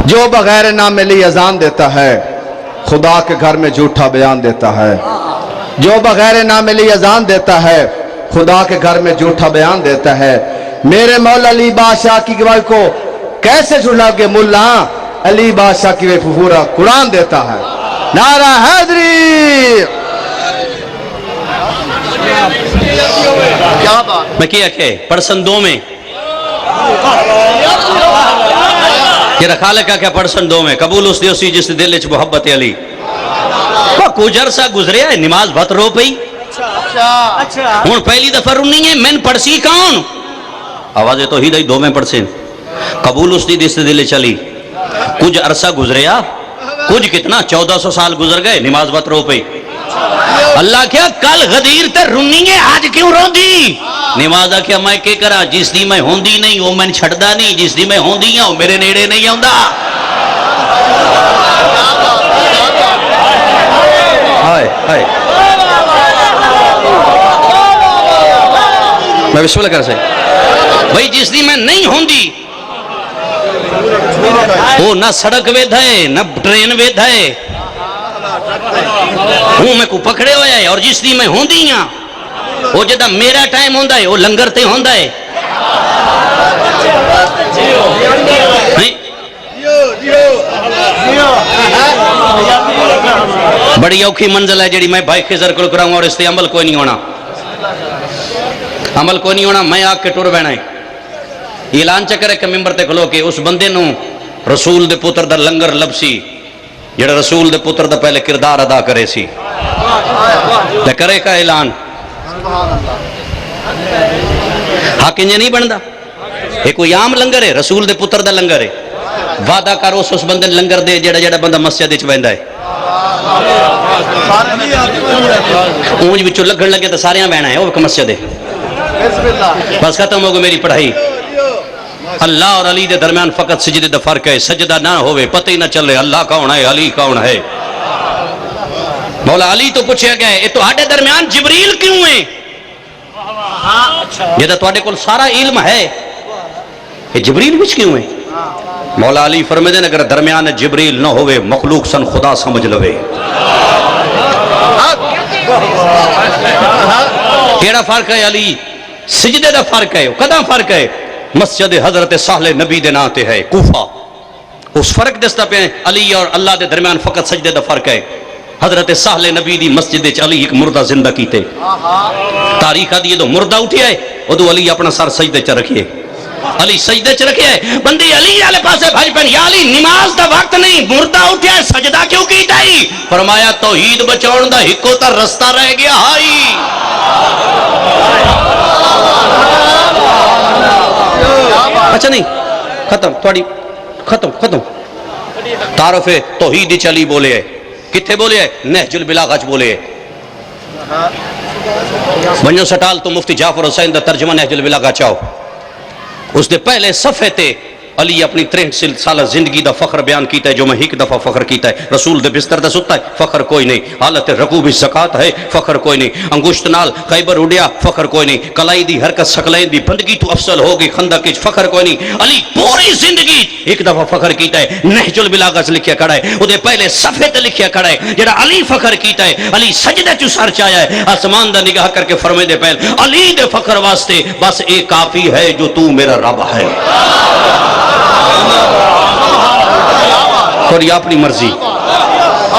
جو بغیر نام ملی اذان دیتا ہے خدا کے گھر میں جھوٹا بیان دیتا ہے جو بغیر نام ملی اذان دیتا ہے خدا کے گھر میں جھوٹا بیان دیتا ہے میرے مولا علی بادشاہ کی گواہی کو کیسے جھلا کے ملا علی بادشاہ کی پورا قرآن دیتا ہے نعرہ حیدری کیا بات میں کیا کہ پرسن دو میں تیرا خالق کا کیا پرسن دو میں قبول اس دیوسی جس دل اچھ محبت علی وہ کچھ عرصہ گزریا ہے نماز بہت رو پئی ہون پہلی دفعہ رونی ہے میں پڑسی کون آوازیں تو ہی دائی دو میں پڑسیں قبول اس دی جس دل چلی کچھ عرصہ گزریا کچھ کتنا 1400 سال گزر گئے نماز بہت رو پئی اللہ کیا کل غدیر تے رونی ہے آج کیوں رو دی نمازہ کیا میں کے کرا جس دی میں ہوندی نہیں وہ میں چھڑدا نہیں جس دی میں ہوندی ہوں میرے نیڑے نہیں ہوندہ ہائے ہائے میں بسم اللہ کر سے بھئی جس دی میں نہیں ہوندی وہ نہ سڑک وید ہے نہ ٹرین وید ہے ہوں میں کو پکڑے ہویا ہے اور جس دی میں ہوندی ہاں وہ جدہ میرا ٹائم ہوندہ ہے وہ لنگر تے ہوندہ ہے بڑی اوکھی منزل ہے جڑی میں بھائی خضر کل کراؤں اور اس تے عمل کوئی نہیں ہونا عمل کوئی نہیں ہونا میں آگ کے ٹور بینا ہے اعلان چکرے کہ ممبر تے کھلو کہ اس بندے نو رسول دے پتر دا لنگر لبسی جڑا رسول دے پتر دا پہلے کردار ادا کرے سی تے کرے کا اعلان حق انجے نہیں بندہ ایک کوئی عام لنگر ہے رسول دے پتر دا لنگر ہے وعدہ کر اس بندے لنگر دے جڑا جڑا بندہ مسجد وچ بیندا ہے اونج وچوں لگن لگے تے ساریاں بہنا ہے وہ ایک مسجد ہے بس ختم ہو گئی میری پڑھائی اللہ اور علی دے درمیان فقط سجدے دا فرق ہے سجدہ نہ ہوئے پتہ ہی نہ چلے اللہ کون ہے علی کون ہے مولا علی تو پوچھے گئے یہ تو آڈے درمیان جبریل کیوں ہیں یہ تو آڈے کل سارا علم ہے یہ جبریل بچ کیوں ہیں مولا علی فرمے دیں اگر درمیان جبریل نہ ہوئے مخلوق سن خدا سمجھ لوے کیڑا فرق ہے علی سجدے دا فرق ہے کداں فرق ہے مسجد حضرت صالح نبی دے ناتے ہے کوفہ اس فرق دستا پہ علی اور اللہ دے درمیان فقط سجدے دا فرق ہے حضرت صالح نبی دی مسجد علی ایک مردہ زندہ کیتے تاریخ دیئے تو مردہ اٹھیا ہے وہ تو علی اپنا سر سجدے چ رکھئے علی سجدے چ رکھئے بندی علی آلے پاسے بھائی پہن یا علی نماز دا وقت نہیں مردہ اٹھیا ہے سجدہ کیوں کیتا ہی فرمایا توحید بچاؤن دا ہکو تا رستہ رہ گیا ہائی اچھا نہیں ختم تھوڑی ختم تعارف توحید چلی بولے ہے کتھے بولے ہے نہج البلاغہ بولے ہے بنجو سٹال تو مفتی جعفر حسین دا ترجمہ نہج البلاغہ چاہو اس دے پہلے صفحے تے علی اپنی 63 سالہ زندگی دا فخر بیان کیتا ہے جو میں ایک دفعہ فخر کیتا ہے رسول دے بستر دا ستا ہے فخر کوئی نہیں حالت رکوع بھی زکات ہے فخر کوئی نہیں انگشت نال خیبر اڑیا فخر کوئی نہیں کلائی دی حرکت سکلین دی بندگی تو افضل ہوگی خندق کی فخر کوئی نہیں علی پوری زندگی ایک دفعہ فخر کیتا ہے نہج البلاغہ لکھیا کھڑا ہے وہ دے پہلے صفحے تے لکھیا کھڑا ہے جڑا علی فخر کیتا ہے علی سجدے چ سر چایا ہے آسمان دا نگاہ کر کے فرمائے دے پہل علی دے فخر واسطے بس ایک کافی ہے جو تو میرا رب ہے تھوڑی اپنی مرضی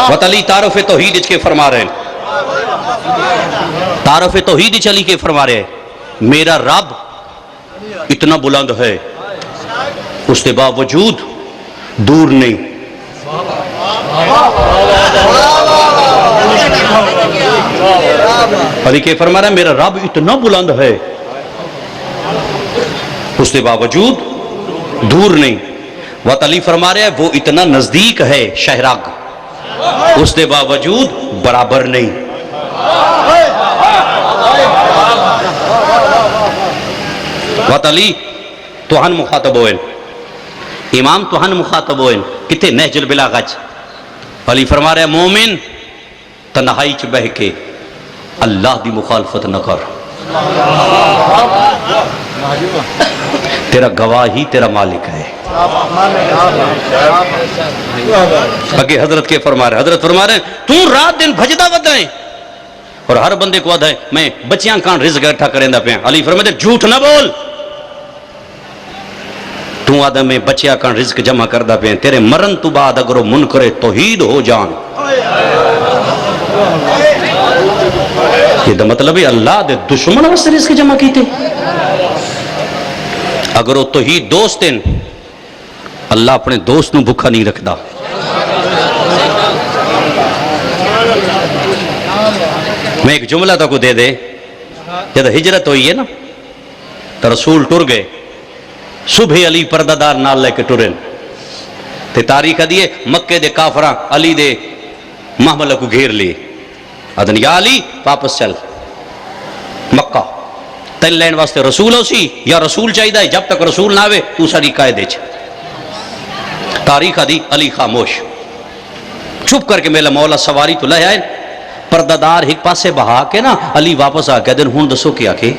وطلی تعارف توحید اچ کے فرما رہے ہیں تعارف توحید اچ علی کے فرما رہے ہیں میرا رب اتنا بلند ہے اس کے باوجود دور نہیں علی کے فرما رہا ہے میرا رب اتنا بلند ہے اس کے باوجود دور نہیں وقت علی فرما رہا ہے وہ اتنا نزدیک ہے شہرگ اس کے باوجود برابر نہیں وقت علی توہن مخاطب ہوئے امام توہن مخاطب ہوئے کتے نہج البلاغہ علی فرما رہا ہے مومن تنہائی چ بہ کے اللہ دی مخالفت نہ کر تیرا گواہی تیرا مالک ہے اگے حضرت کے فرما رہے حضرت فرما رہے ہیں تو رات دن بھجدہ ودائیں اور ہر بندے کو آدھا ہے میں بچیاں کان رزق اٹھا کریں دا پہ علی فرما دے جھوٹ نہ بول تو آدھا میں بچیاں کان رزق جمع کردہ پہ تیرے مرن تو بعد اگر وہ منکر توحید ہو جان یہ دا مطلب ہے اللہ دے دشمن واسطے رزق جمع کیتے اگر وہ توحید دوست ہیں اللہ اپنے دوست نو بھکھا نہیں رکھدا میں ایک جملہ تو کو دے دے جب ہجرت ہوئی ہے نا تو رسول ٹر گئے صبح علی پردہ دار نال لے کے ٹرن تے تاریخ دیئے مکے دے کافراں علی دے محملہ کو گھیر لیے ادن یا علی واپس چل مکہ تین لین واسطے رسول ہو سی یا رسول چاہی دا ہے جب تک رسول نہ آوے تو ساری قائدے چھ تاریخ دی علی خاموش چھپ کر کے میلا مولا سواری تو لے آئے پردہ دار ایک پاسے بہا کے نا علی واپس آ کے دن ہون دسو کیا کہ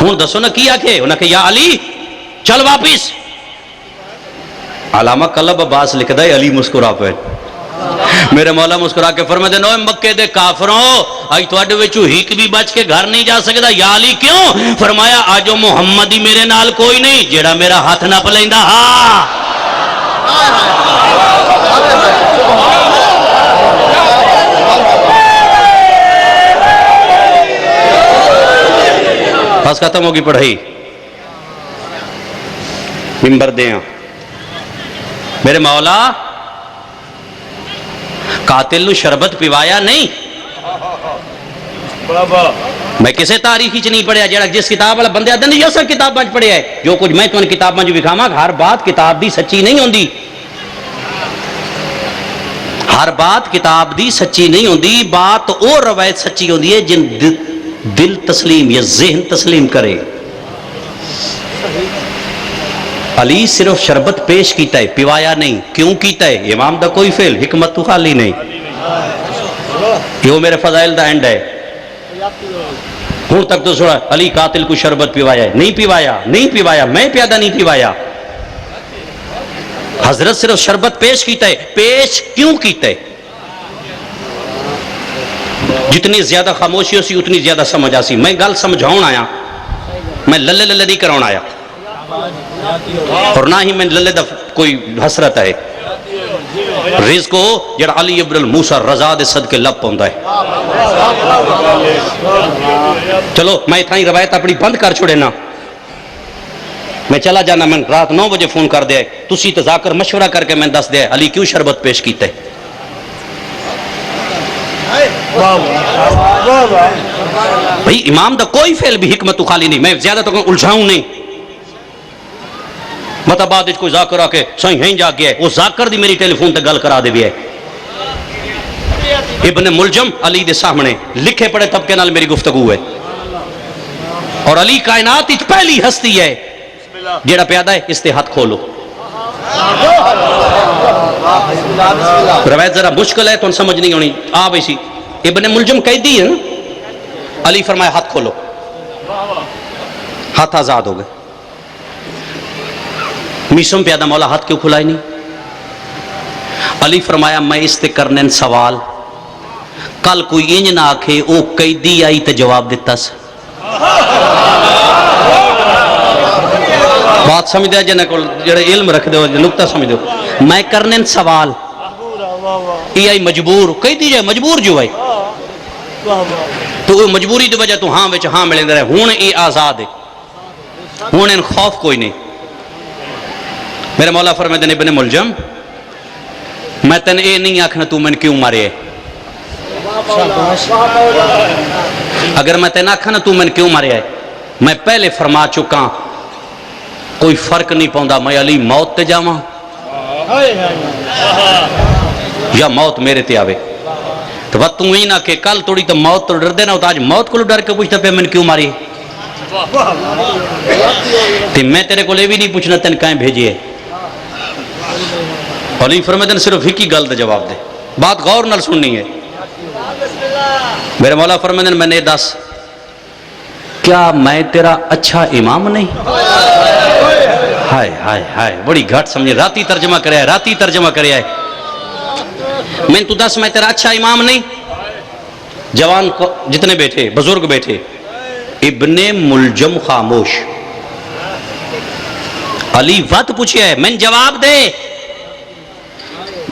ہون دسو نا کیا کہ انہاں کہ یا علی چل واپس علامہ قلب عباس لکھ دے علی مسکرا پہ میرے مولا مسکرا کے فرمائے نو مکے دے کافروں آج تو اڈے وچو ہیک بھی بچ کے گھر نہیں جا سکتا یا علی کیوں فرمایا آجو محمدی میرے نال کوئی نہیں جیڑا میرا ہاتھ نہ پلیندا ہاں بس ختم ہوگی پڑھائی ممبر دیں میرے مولا قاتل نو شربت پیوایا نہیں میں کسے تاریخی چ نہیں پڑھیا جڑا جس کتاب والا بندے آدھے نہیں سر کتاب بچ پڑھیا ہے جو کچھ میں تو ان کتاب میں جو بکھاما ہر بات کتاب دی سچی نہیں ہوندی ہر بات کتاب دی سچی نہیں ہوندی بات اور روایت سچی ہوندی ہے جن دل تسلیم یا ذہن تسلیم کرے علی صرف شربت پیش کیتا ہے پیوایا نہیں کیوں کیتا ہے امام دا کوئی فعل حکمت تو خالی نہیں یہ میرے فضائل دا اینڈ ہے ہوں تک تو سنا علی قاتل کو شربت پیوایا ہے نہیں پیوایا میں پیادہ نہیں پیوایا حضرت صرف شربت پیش کیتا ہے پیش کیوں کیتا ہے جتنی زیادہ خاموشی ہو سی اتنی زیادہ سمجھ آسی میں گل سمجھاؤں آیا میں للے للے نہیں کراؤں آیا اور نہ ہی میں للے دا کوئی حسرت ہے رزق ہو جڑا علی ابن الموسیٰ رضا دے صدقے لب پوندا ہے چلو میں اتنا ہی روایت اپنی بند کر چھوڑے نا میں چلا جانا میں رات 9 بجے فون کر دیا تسی تذاکر مشورہ کر کے میں دس دیا علی کیوں شربت پیش کیتا ہے بھئی امام دا کوئی فعل بھی حکمت تو خالی نہیں میں زیادہ تو الجھاؤں نہیں مطلب بعد کوئی ذاکر آ کے سائیں ہیں جا گیا ہے وہ ذاکر دی میری ٹیلی فون تے گل کرا دے بھی ہے ابن ملجم علی دے سامنے لکھے پڑے طبقے نال میری گفتگو ہے اور علی کائنات ایک پہلی ہستی ہے جیڑا پیادہ ہے اس تے ہاتھ کھولو روایت ذرا مشکل ہے تو سمجھ نہیں ہونی آ بیسی ابن ملجم قیدی ہے نا علی فرمایا ہاتھ کھولو ہاتھ آزاد ہو گئے میسم پیادہ مولا ہاتھ کیوں کھلائے نہیں علی فرمایا میں اس تے کرنے سوال کل کوئی انج نہ آکھے او قیدی آئی تے جواب دیتا سا بات سمجھ دیا جنہیں کو جڑے علم رکھ دو نقطہ سمجھ دو میں کرنے سوال ای آئی مجبور کئی دی جائے مجبور جو ہے تو مجبوری دی وجہ تو ہاں وچ ہاں ملیں دے رہے ہون ای آزاد ہے ہون ان خوف کوئی نہیں میرے مولا فرمائے ابن ملجم میں تن اے نہیں آکھنا تو من کیوں مارے اگر میں تن آکھنا تو من کیوں مارے میں پہلے فرما چکا کوئی فرق نہیں پاؤندا میں علی موت تے جاواں یا موت میرے تے آوے تو بات تو ہی نہ کہ کل توڑی تو موت تو ڈر دینا ہوتا آج موت کو ڈر کے پوچھتا پہ من کیوں ماری تو میں تیرے کو لے بھی نہیں پوچھنا تین کہیں بھیجی ہے علی فرمائے صرف ہی کی گل دے جواب دے بات غور نال سننی ہے میرے مولا فرمائے میں نے دس کیا میں تیرا اچھا امام نہیں ہائے ہائے ہائے بڑی گھٹ سمجھے راتی ترجمہ کرے آئے راتی ترجمہ کرے آئے میں تو دس میں تیرا اچھا امام نہیں جوان جتنے بیٹھے بزرگ بیٹھے ابن ملجم خاموش علی وقت پوچھے ہے میں جواب دے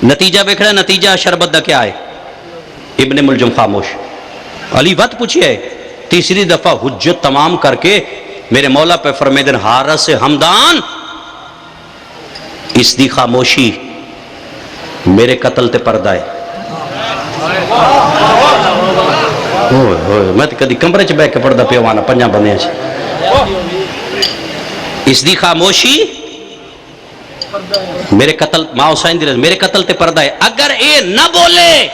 نتیجہ بیکھڑا نتیجہ شربت دا کیا ہے ابن ملجم خاموش علی وقت پوچھے ہے تیسری دفعہ حجت تمام کر کے میرے مولا پہ فرمیدن حارس حمدان اس دی خاموشی میرے قتل تے پردہ ہے میں کدی کمرے چ بیٹھ کے پڑھدا پیا وانا پنجاں بندیاں چ اس دی خاموشی میرے قتل ماں حسین دی میرے قتل تے پردہ ہے اگر اے نہ بولے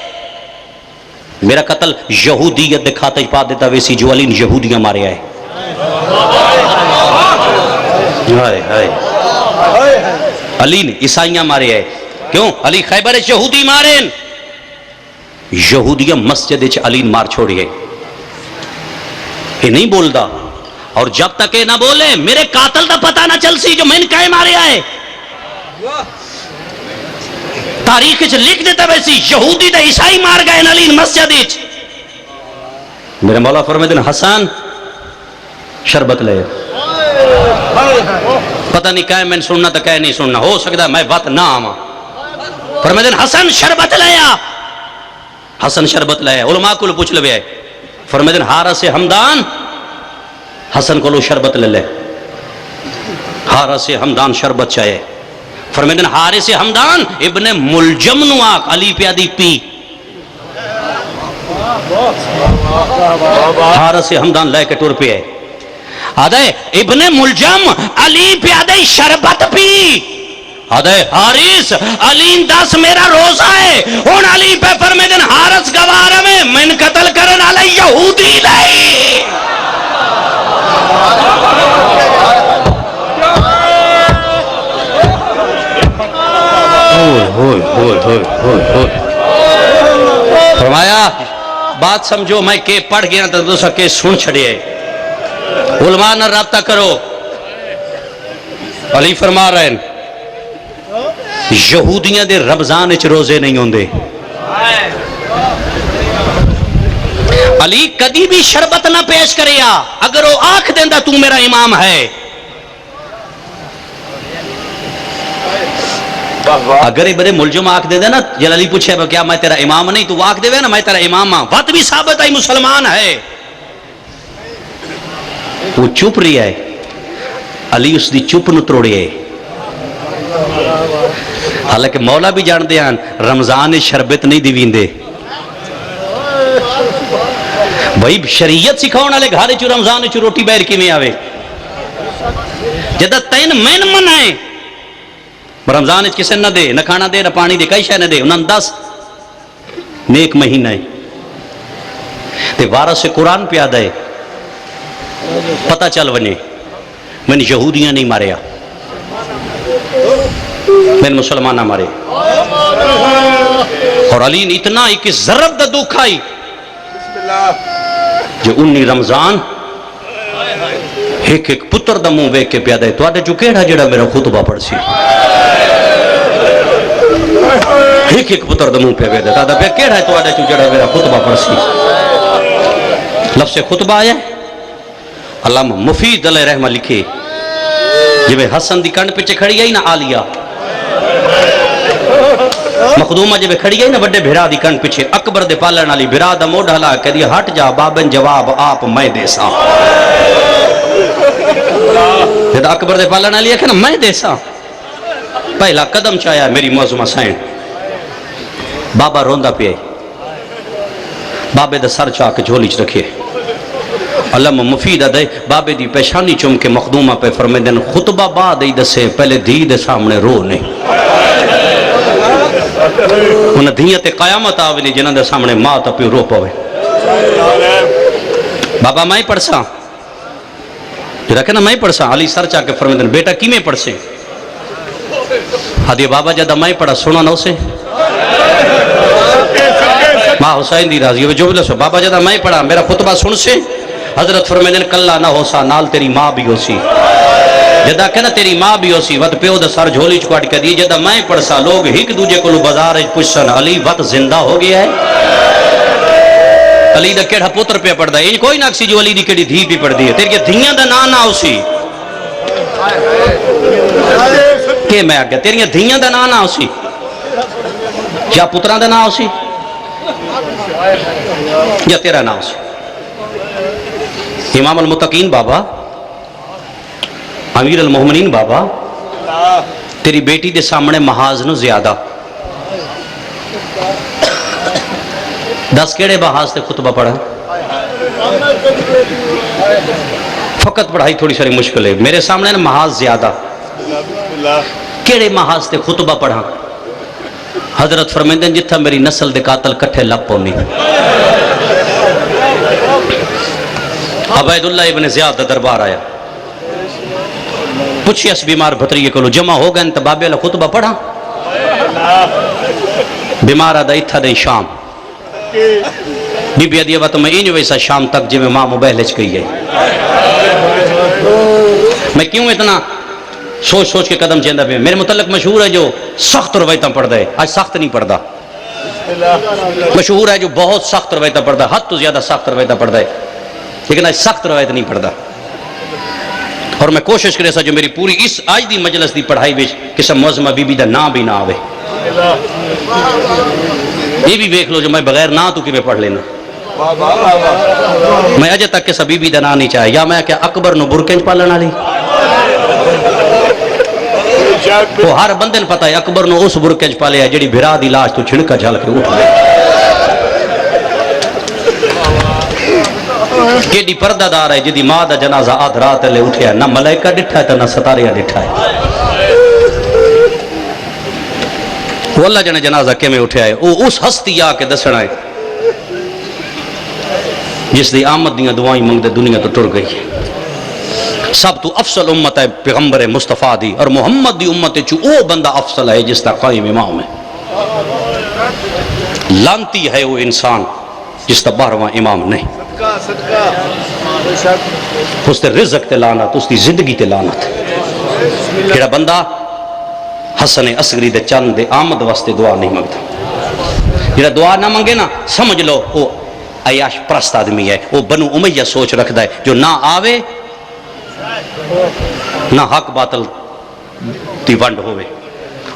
میرا قتل یہودیت دے کھاتے پا دیتا ویسی جو علی نے یہودیاں مارے آئے علی نے عیسائیاں مارے آئے کیوں علی خیبر یہودی مارین یہودیاں مسجد علی نے مار چھوڑی ہے یہ نہیں بولدا اور جب تک یہ نہ بولے میرے قاتل دا پتہ نہ چل سی جو میں نے کہیں مارے آئے تاریخ لکھ دیتا ویسی یہودی دا عیسائی مار گئے علی مسجد میرے مولا فرمائے حسن شربت لے پتہ نہیں کہیں میں سننا تو کہیں نہیں سننا ہو سکتا میں وقت نہ آما فرمائے حسن شربت لیا حسن شربت لیا علماء کو پوچھ لے آئے فرمائے حارس حمدان حسن کو لو شربت لے لے حارس حمدان شربت چاہے فرمائے حارس حمدان ابن ملجم نو آق علی پیادی پی حارس حمدان لے کے ٹور پہ ہے آدھے ابن ملجم علی پیادی شربت پی آدھے حارس علی دس میرا روزہ ہے ان علی پہ فرمائے حارس گوارہ میں من قتل کرن علی یہودی لئی فرمایا بات سمجھو میں کہ پڑھ گیا تو دوسرا کہ سن چھڑے علماء نہ رابطہ کرو علی فرما رہے ہیں یہودیاں دے رمضان اچ روزے نہیں ہوندے علی کدی بھی شربت نہ پیش کریا اگر وہ آنکھ دیندہ تو میرا امام ہے اگر ابن ملجم آنکھ دے نا جلالی پوچھے کیا میں تیرا امام نہیں تو وہ آنکھ دے نا میں تیرا امام ہاں وقت بھی ثابت ہے مسلمان ہے وہ چپ رہی ہے علی اس دی چپ نو تروڑی ہے حالانکہ مولا بھی جان دے ہیں رمضان شربت نہیں دیوین دے بھائی شریعت سکھاؤں والے گھارے چو رمضان چو روٹی بیر کی میں آوے جدہ تین مین من ہے رمضان کسے نہ دے نہ کھانا دے نہ پانی دے کئی شے نہ دے انہاں 10 نیک مہینہ ہے تے وارث سے قرآن پیادہ ہے پتہ چل ونے میں نے یہودیاں نہیں ماریا میں نے مسلمان نہ مارے اور علی نے اتنا ہی کہ ضرب دا دکھ آئی جو 19 رمضان ایک ایک پتر دا منہ ویک کے پیادہ ہے تو آدھے جو کیڑا جڑا میرا خطبہ پڑھ سی ایک ایک پتر دا منہ پہ پیادہ ہے تو کیڑا ہے تو آدھے جو جڑا میرا خطبہ پڑھ سی لفظ خطبہ آیا علامہ مفید علیہ رحمہ لکھے جب حسن دی کنڈ پیچھے کھڑی آئی نا آلیہ مخدومہ جب کھڑی آئی نا بڑے بھرا دی کنڈ پیچھے اکبر دے پالن والی بھرا دا موڈ ہلا کہ دیا ہٹ جا بابن جواب آپ میں دے سا جب اکبر دے پالن والی ہے نا میں دے سا پہلا قدم چاہیا میری معظمہ سائن بابا روندہ پہ آئی بابے دا سر چاہ کے جھولی چ رکھے علم مفید دے بابے دی پیشانی چم کے مخدومہ پہ فرمیدن خطبہ بعد ہی دسے پہلے دھی دے سامنے رو نہیں انہیں دھیت قیامت آولی جنہ دے سامنے ماں تا پہ رو پوے بابا میں پڑھ سا جو رکھے نا میں پڑھ سا علی سر چاہ کے فرمیدن بیٹا کی میں پڑھ سے حدیع بابا جدہ میں پڑھا سنا نہ اسے ماں حسین دی راضی جو بلے سو بابا جدہ میں پڑھا میرا خطبہ سن سے حضرت فرمیدن کلا نہ ہو سا نال تیری ماں بھی ہو سی جدہ کہنا تیری ماں بھی ہو سی وقت پیو دا سر جھولی چکوٹ کے دی جدہ میں پڑھ سا لوگ ہک دوجے کو بازار پوچھن علی وقت زندہ ہو گیا ہے علی دا کیڑا پتر پہ پڑھ دا ہے کوئی ناکسی جو علی دی کیڑی دھی پہ پڑھ دی ہے تیری دھیاں دا نانا ہو سی کہ میں آگیا تیری دھیاں دا نانا ہو سی کیا پتران دا نا ہو سی یا تیرا نا ہو سی امام المتقین بابا امیر المومنین بابا تیری بیٹی دے سامنے محاذ نو زیادہ 10 کیڑے محاذ تے خطبہ پڑھا فقط پڑھائی تھوڑی ساری مشکل ہے میرے سامنے نا محاذ زیادہ کیڑے محاذ تے خطبہ پڑھا حضرت فرمیندن جتھا میری نسل دے قاتل کٹھے لپ ہونی عبید اللہ ابن زیاد دربار آیا پوچھی اس بیمار بھتریے کو جمع ہو گئے تو بابے اللہ خطبہ پڑھا بیمار آدھا اتھا دے شام بی بی ادیہ بات میں اینجو ویسا شام تک جی میں ماں مبہلچ گئی ہے میں کیوں اتنا سوچ سوچ کے قدم چیندہ پہ میرے متعلق مشہور ہے جو سخت روایتاں پڑھ دے آج سخت نہیں پڑھ دا مشہور ہے جو بہت سخت روایتاں پڑھ دا حد تو زیادہ سخت روایتاں پڑھ دے لیکن آج سخت روایت نہیں پڑھ دا اور میں کوشش کرے سا جو میری پوری اس آج دی مجلس دی پڑھائی بیچ کسا معظمہ بی بی دا نا بھی نہ آوے یہ بھی بیکھ لو جو میں بغیر نا تو کی میں پڑھ لینا میں اجے تک کسا بی بی دا نا نہیں چاہے یا میں کیا اکبر نو برکنج پالنا لی وہ ہر بندن پتہ ہے اکبر نو اس برکنج پالے ہے جڑی بھرا دی لاش تو چھڑکا جھال کے اٹھ گئے کیڑی پردہ دار ہے جدی ماں دا جنازہ آدھ رات لے اٹھیا نہ ملائکہ ڈٹھا ہے تو نہ ستاریہ ڈٹھا ہے وہ اللہ جنے جنازہ کے میں اٹھیا ہے وہ اس ہستی آ کے دسنا ہے جس دی آمد دیاں دعائیں منگ دے دنیا تو ٹر گئی سب تو افضل امت ہے پیغمبر مصطفیٰ دی اور محمد دی امت چو او بندہ افضل ہے جس دا قائم امام ہے لانتی ہے وہ انسان جس دا 12واں امام نہیں اس تے رزق تے لانت اس دی زندگی تے لانت کیڑا بندہ حسن اصغری دے چند دے آمد واسطے دعا نہیں مانگتا جڑا دعا نہ مانگے نا سمجھ لو وہ عیاش پرست آدمی ہے وہ بنو امیہ سوچ رکھدا ہے جو نہ آوے نہ حق باطل دی ونڈ ہوئے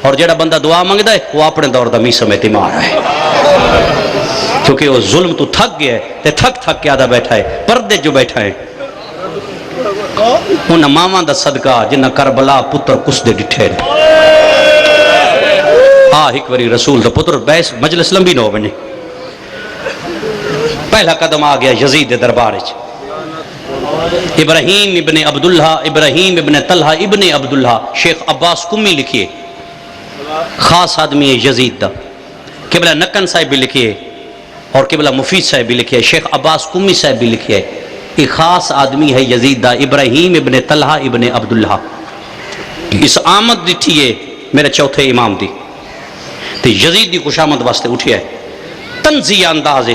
اور جڑا بندہ دعا مانگدا ہے وہ اپنے دور دا می سمیت مار ہے کیونکہ وہ ظلم تو تھک گیا ہے تے تھک تھک کے آدھا بیٹھا ہے پردے جو بیٹھا ہے انہاں ماما دا صدقہ جنہ کربلا پتر کس دے ڈٹھے ایک وری رسول دا پتر بیس مجلس لمبی نہ ہو بنے پہلا قدم آ گیا یزید دربار ابراہیم ابن عبداللہ ابراہیم ابن طلحہ ابن عبداللہ شیخ عباس کمی لکھیے خاص آدمی ہے یزید دا قبلہ نکن صاحب بھی لکھیے اور قبلہ مفید صاحب بھی لکھیے شیخ عباس کمی صاحب بھی لکھیے ایک خاص آدمی ہے یزید دا ابراہیم ابن طلحہ ابن عبداللہ اس آمد دٹھیے میرے چوتھے امام دی تو یزید دی خوشامد واسطے اٹھیا ہے تنزیہ انداز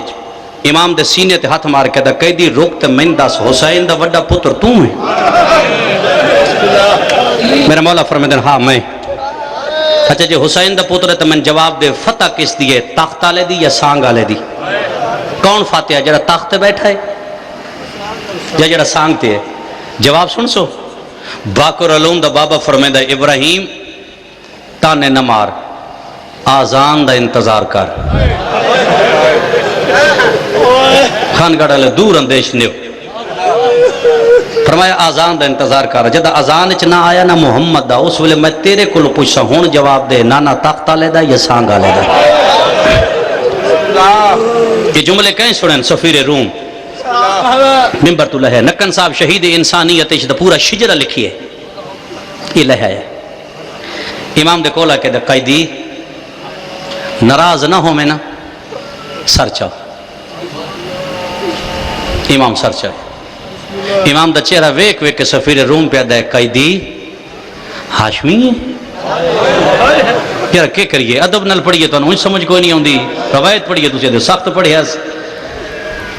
امام دے سینے تے ہاتھ مار کے دا کہہ دی رکت من دس حسین دا وڈا پتر تم ہے میرا مولا فرمیدن ہاں میں اچھا جی حسین دا پتر ہے تو میں جواب دے فتح کس دیئے تخت آلے دی یا سانگ آلے دی کون فاتح ہے جڑا تخت بیٹھا ہے یا جڑا سانگ تے ہے جواب سن سو باقر علوم دا بابا فرمیندہ ابراہیم تانے نہ مار آزان دا انتظار کر خان گڑھ لے دور اندیش نیو فرمایا آزان دا انتظار کر جدہ آزان اچ نہ آیا نہ محمد دا اس ویلے میں تیرے کو پوچھا ہون جواب دے نانا تاختہ لے دا یا سانگا لے دا یہ جملے کہیں سنیں سفیر روم ممبر تو لہے نکن صاحب شہید انسانیت دا پورا شجرہ لکھی ہے یہ لہے ہے امام دے کولا کہ دے قیدی ناراض نہ ہو میں نا سر چاو امام سر چاو امام دا چہرہ ویک ویک کے سفیر روم پہ دے قیدی ہاشمی ہے یار کیا کریے ادب نل پڑھئے تو انہوں سمجھ کوئی نہیں ہوں دی روایت پڑھئے تو سے سخت پڑھئے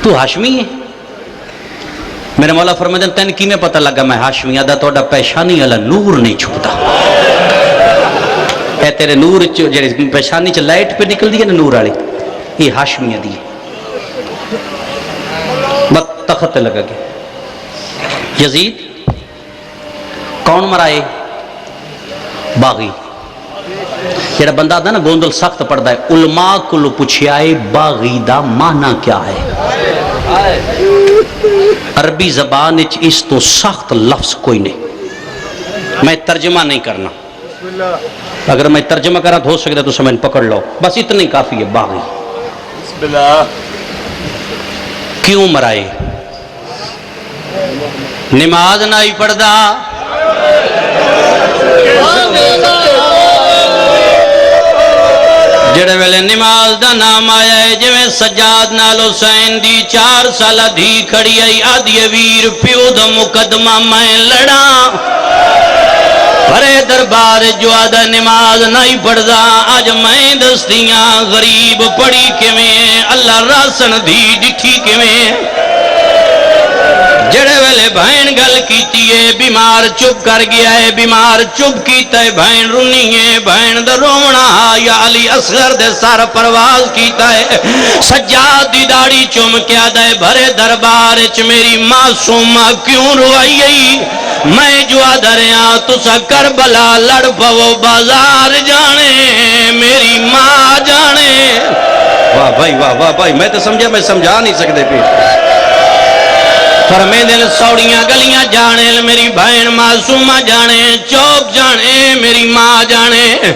تو ہاشمی ہے میرے مولا فرمائے تین کی میں پتہ لگا میں ہاشمی آدھا توڑا پیشانی اللہ نور نہیں چھپتا اے تیرے نور جیرے پیشانی چا لائٹ پہ نکل دی ہے نا نور آلی یہ ہاشمی دی بس تخت لگا گیا یزید کون مرائے باغی جیڑا بندہ دا نا گوندل سخت پڑھتا ہے علماء کلو پوچھیائے باغی دا معنی کیا ہے عربی زبان اس تو سخت لفظ کوئی نہیں میں ترجمہ نہیں کرنا اگر میں ترجمہ کرا تو ہو سکتا تو سمجھ پکڑ لو بس اتنا ہی کافی ہے باغی کیوں مرائے نماز نہ ہی پڑھدا جڑے ویلے نماز دا نام آیا ہے جویں سجاد نال حسین دی 4 سال دھی کھڑی آئی آدھی ویر پیو دا مقدمہ میں لڑا بھرے دربار جو آدھا نماز نہیں پڑھدا آج میں دستیاں غریب پڑھی کے میں اللہ راسن دی ڈٹھی کے میں جڑے ویلے بھائن گل کیتی ہے بیمار چپ کر گیا ہے بیمار چپ کیتا ہے بھائن رونی ہے بھائن دا رونا یا علی اصغر دے سار پرواز کیتا ہے سجاد دی داڑی چوم کیا دے بھرے دربار چ میری معصومہ کیوں روائی میں جو آدھریاں تسا کربلا لڑ پو بازار جانے میری ماں جانے واہ بھائی واہ بھائی میں تو سمجھا میں سمجھا نہیں سکتے پھر فرمے دل سوڑیاں گلیاں جانے میری بہن معصومہ جانے چوک جانے میری ماں جانے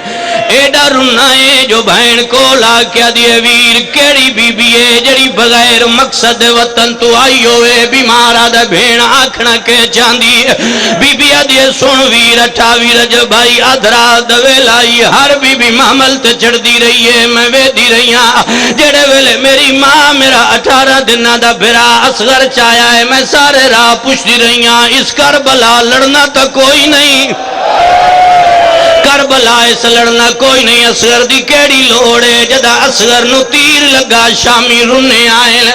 ایڈا رونا ہے جو بہن کو لا کیا دیئے ویر کیڑی بی بی ہے جڑی بغیر مقصد وطن تو آئی ہوئے بیمار آدھا بھین آکھنا کے چاندی بی بی آدھے سن ویر اٹھاوی رجب بھائی آدھرا دوے لائی ہر بی بی محمل تے چڑھ دی رہی ہے میں وے دی رہی ہاں جڑے ویلے میری ماں میرا 18 دنہ دا بھرا اصغر چایا ہے میں سارے راہ پوچھ دی رہی ہاں اس کربلا لڑنا تا کوئی نہیں کربلا اس لڑنا کوئی نہیں اصغر دی کیڑی لوڑے جدا اصغر نو تیر لگا شامی رونے آئل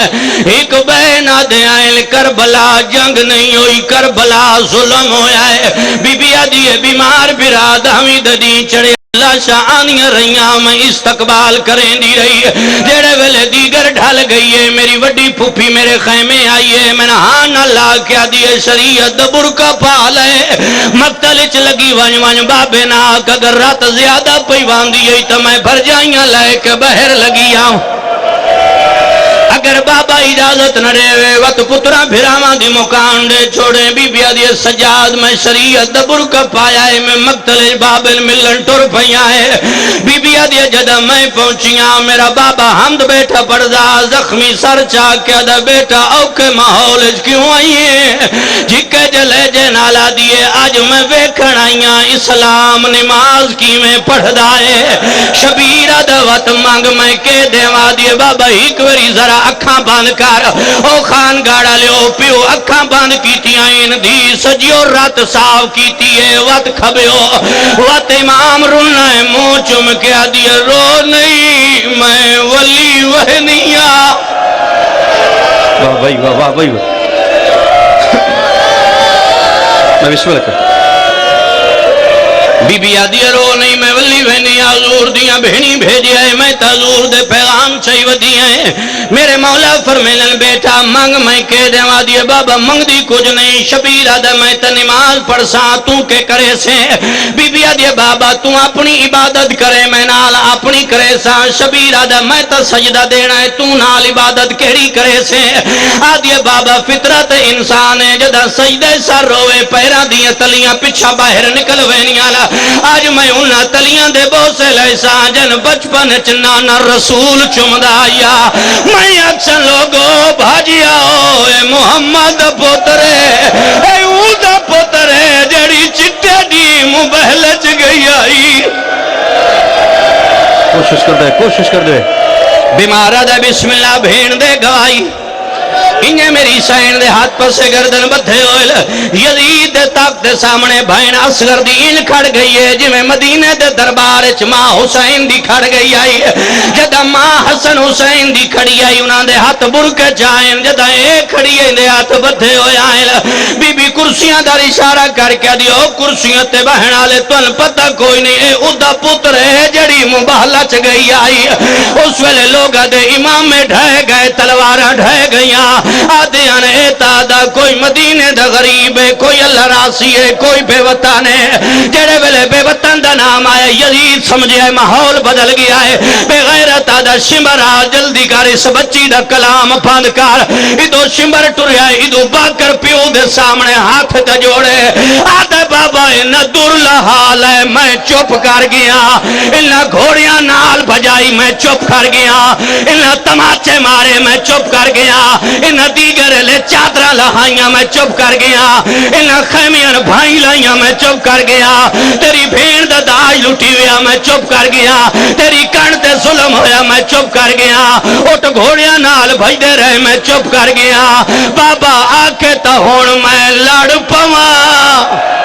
ایک بہن آدھے آئل کربلا جنگ نہیں ہوئی کربلا ظلم ہویا ہے بی بی آدھی بیمار براد حمید دی چڑے لاشا آنیاں رہیاں میں استقبال کریں دی رہی ہے جیڑے ویلے دیگر ڈھال گئی ہے میری وڈی پھوپھی میرے خیمے آئی ہے میں نے ہاں نہ لا کیا دیئے شریعت دبر کا پال ہے مقتلچ لگی ونج ونج بابے ناک اگر رات زیادہ پیوان دیئے تو میں بھر جائیاں لائے کہ بہر لگی آؤں اگر بابا اجازت نہ رہے وقت پترہ بھرامان دی مکان دے چھوڑے بی بی آدھی سجاد میں شریعت دبر کا پایا ہے میں مقتل بابل ملن ٹر پہیا ہے بی بی آدھی جدہ میں پہنچیاں میرا بابا حمد بیٹھا پڑھدا زخمی سر چاک کیا دا بیٹا اوکے ماحولج کیوں آئیے جھکے جلے جنالا دیئے آج میں ویکھن آئیاں اسلام نماز کی میں پڑھدا ہے شبیر آدھوات مانگ میں کے دیوا دیئے بابا ایک وری ذرا اکھاں باندھ کر او خان گاڑا لیو پیو اکھاں باندھ کیتیاں ان دی سجیو رات صاف کیتی ہے وقت کھبیو وقت امام رونا ہے مو چم کیا دیا رو نہیں میں ولی وہنیا واہ بھائی واہ بھائی میں بسم اللہ کرتا بی بی آدھی رو نہیں میں ولی بہنی حضور دیاں بہنی بھیجی ہے میں حضور دے پیغام جان چاہی ودی ہیں میرے مولا فرمیلن بیٹا منگ میں کے دیوا دیے بابا منگ دی کچھ نہیں شبیر آدھا میں تا نماز پڑھ سا تو کے کرے سے بی بی آدھے بابا تو اپنی عبادت کرے میں نال اپنی کرے سا شبیر آدھا میں تا سجدہ دینا ہے تو نال عبادت کیڑی کرے سے آدھے بابا فطرت انسان ہے جدہ سجدہ سر روے پیرا دیا تلیاں پچھا باہر نکل وینیاں آج میں انہا تلیاں دے بوسے لیسا جن بچپن چنانا رسول چمدایا میں اکثر لوگوں بھاجیا ہوئے محمد پوترے اے اودا پوترے جڑی چٹے دی مبہلچ گئی آئی کوشش کر دے بیمارہ دے بسم اللہ بھین دے گوائی انہیں میری سائن دے ہاتھ پر سے گردن بدھے ہوئے یزید دے تاک دے سامنے بھائن اصغر دی ان کھڑ گئی ہے جی میں مدینہ دے دربار اچ ماں حسین دی کھڑ گئی آئی جدہ ماں حسن حسین دی کھڑی آئی انہاں دے ہاتھ برکے چاہیں جدہ ایک کھڑی ہے دے ہاتھ بدھے ہوئے آئیں بی بی کرسیاں دار اشارہ کر کے دیو کرسیاں تے بہن آلے تن پتہ کوئی نہیں اے ادا پتر ہے جڑی مباہلہ چ گئی آئی اس ویلے لوگا دے امام میں ڈھائے گئے تلوارہ ڈھائے گئیاں آدھیاں اعتادہ کوئی مدینے دا غریب ہے کوئی اللہ راسی ہے کوئی بے وطن ہے جڑے ویلے بے وطن دا نام آئے یزید سمجھے ماحول بدل گیا ہے بے غیرت آدھا شمبر آ جلدی کر اس بچی دا کلام پاند کر ادو شمبر ٹریا ادو باکر پیو دے سامنے ہاتھ دا جوڑے آدھے بابا انہ دور لحال ہے میں چپ کر گیا انہ گھوڑیاں نال بجائی میں چپ کر گیا انہ تماچے مارے میں چپ کر گیا انہ دیگر لے چادرہ لہائیاں میں چپ کر گیا انہ خیمیاں بھائی لائیاں میں چپ کر گیا تیری بھین دا داج لٹی ہویا میں چپ کر گیا تیری کانتے ظلم ہویا میں چپ کر گیا اٹھ گھوڑیاں نال بھائی دے رہے میں چپ کر گیا بابا آکے تا ہون میں لڑ پواں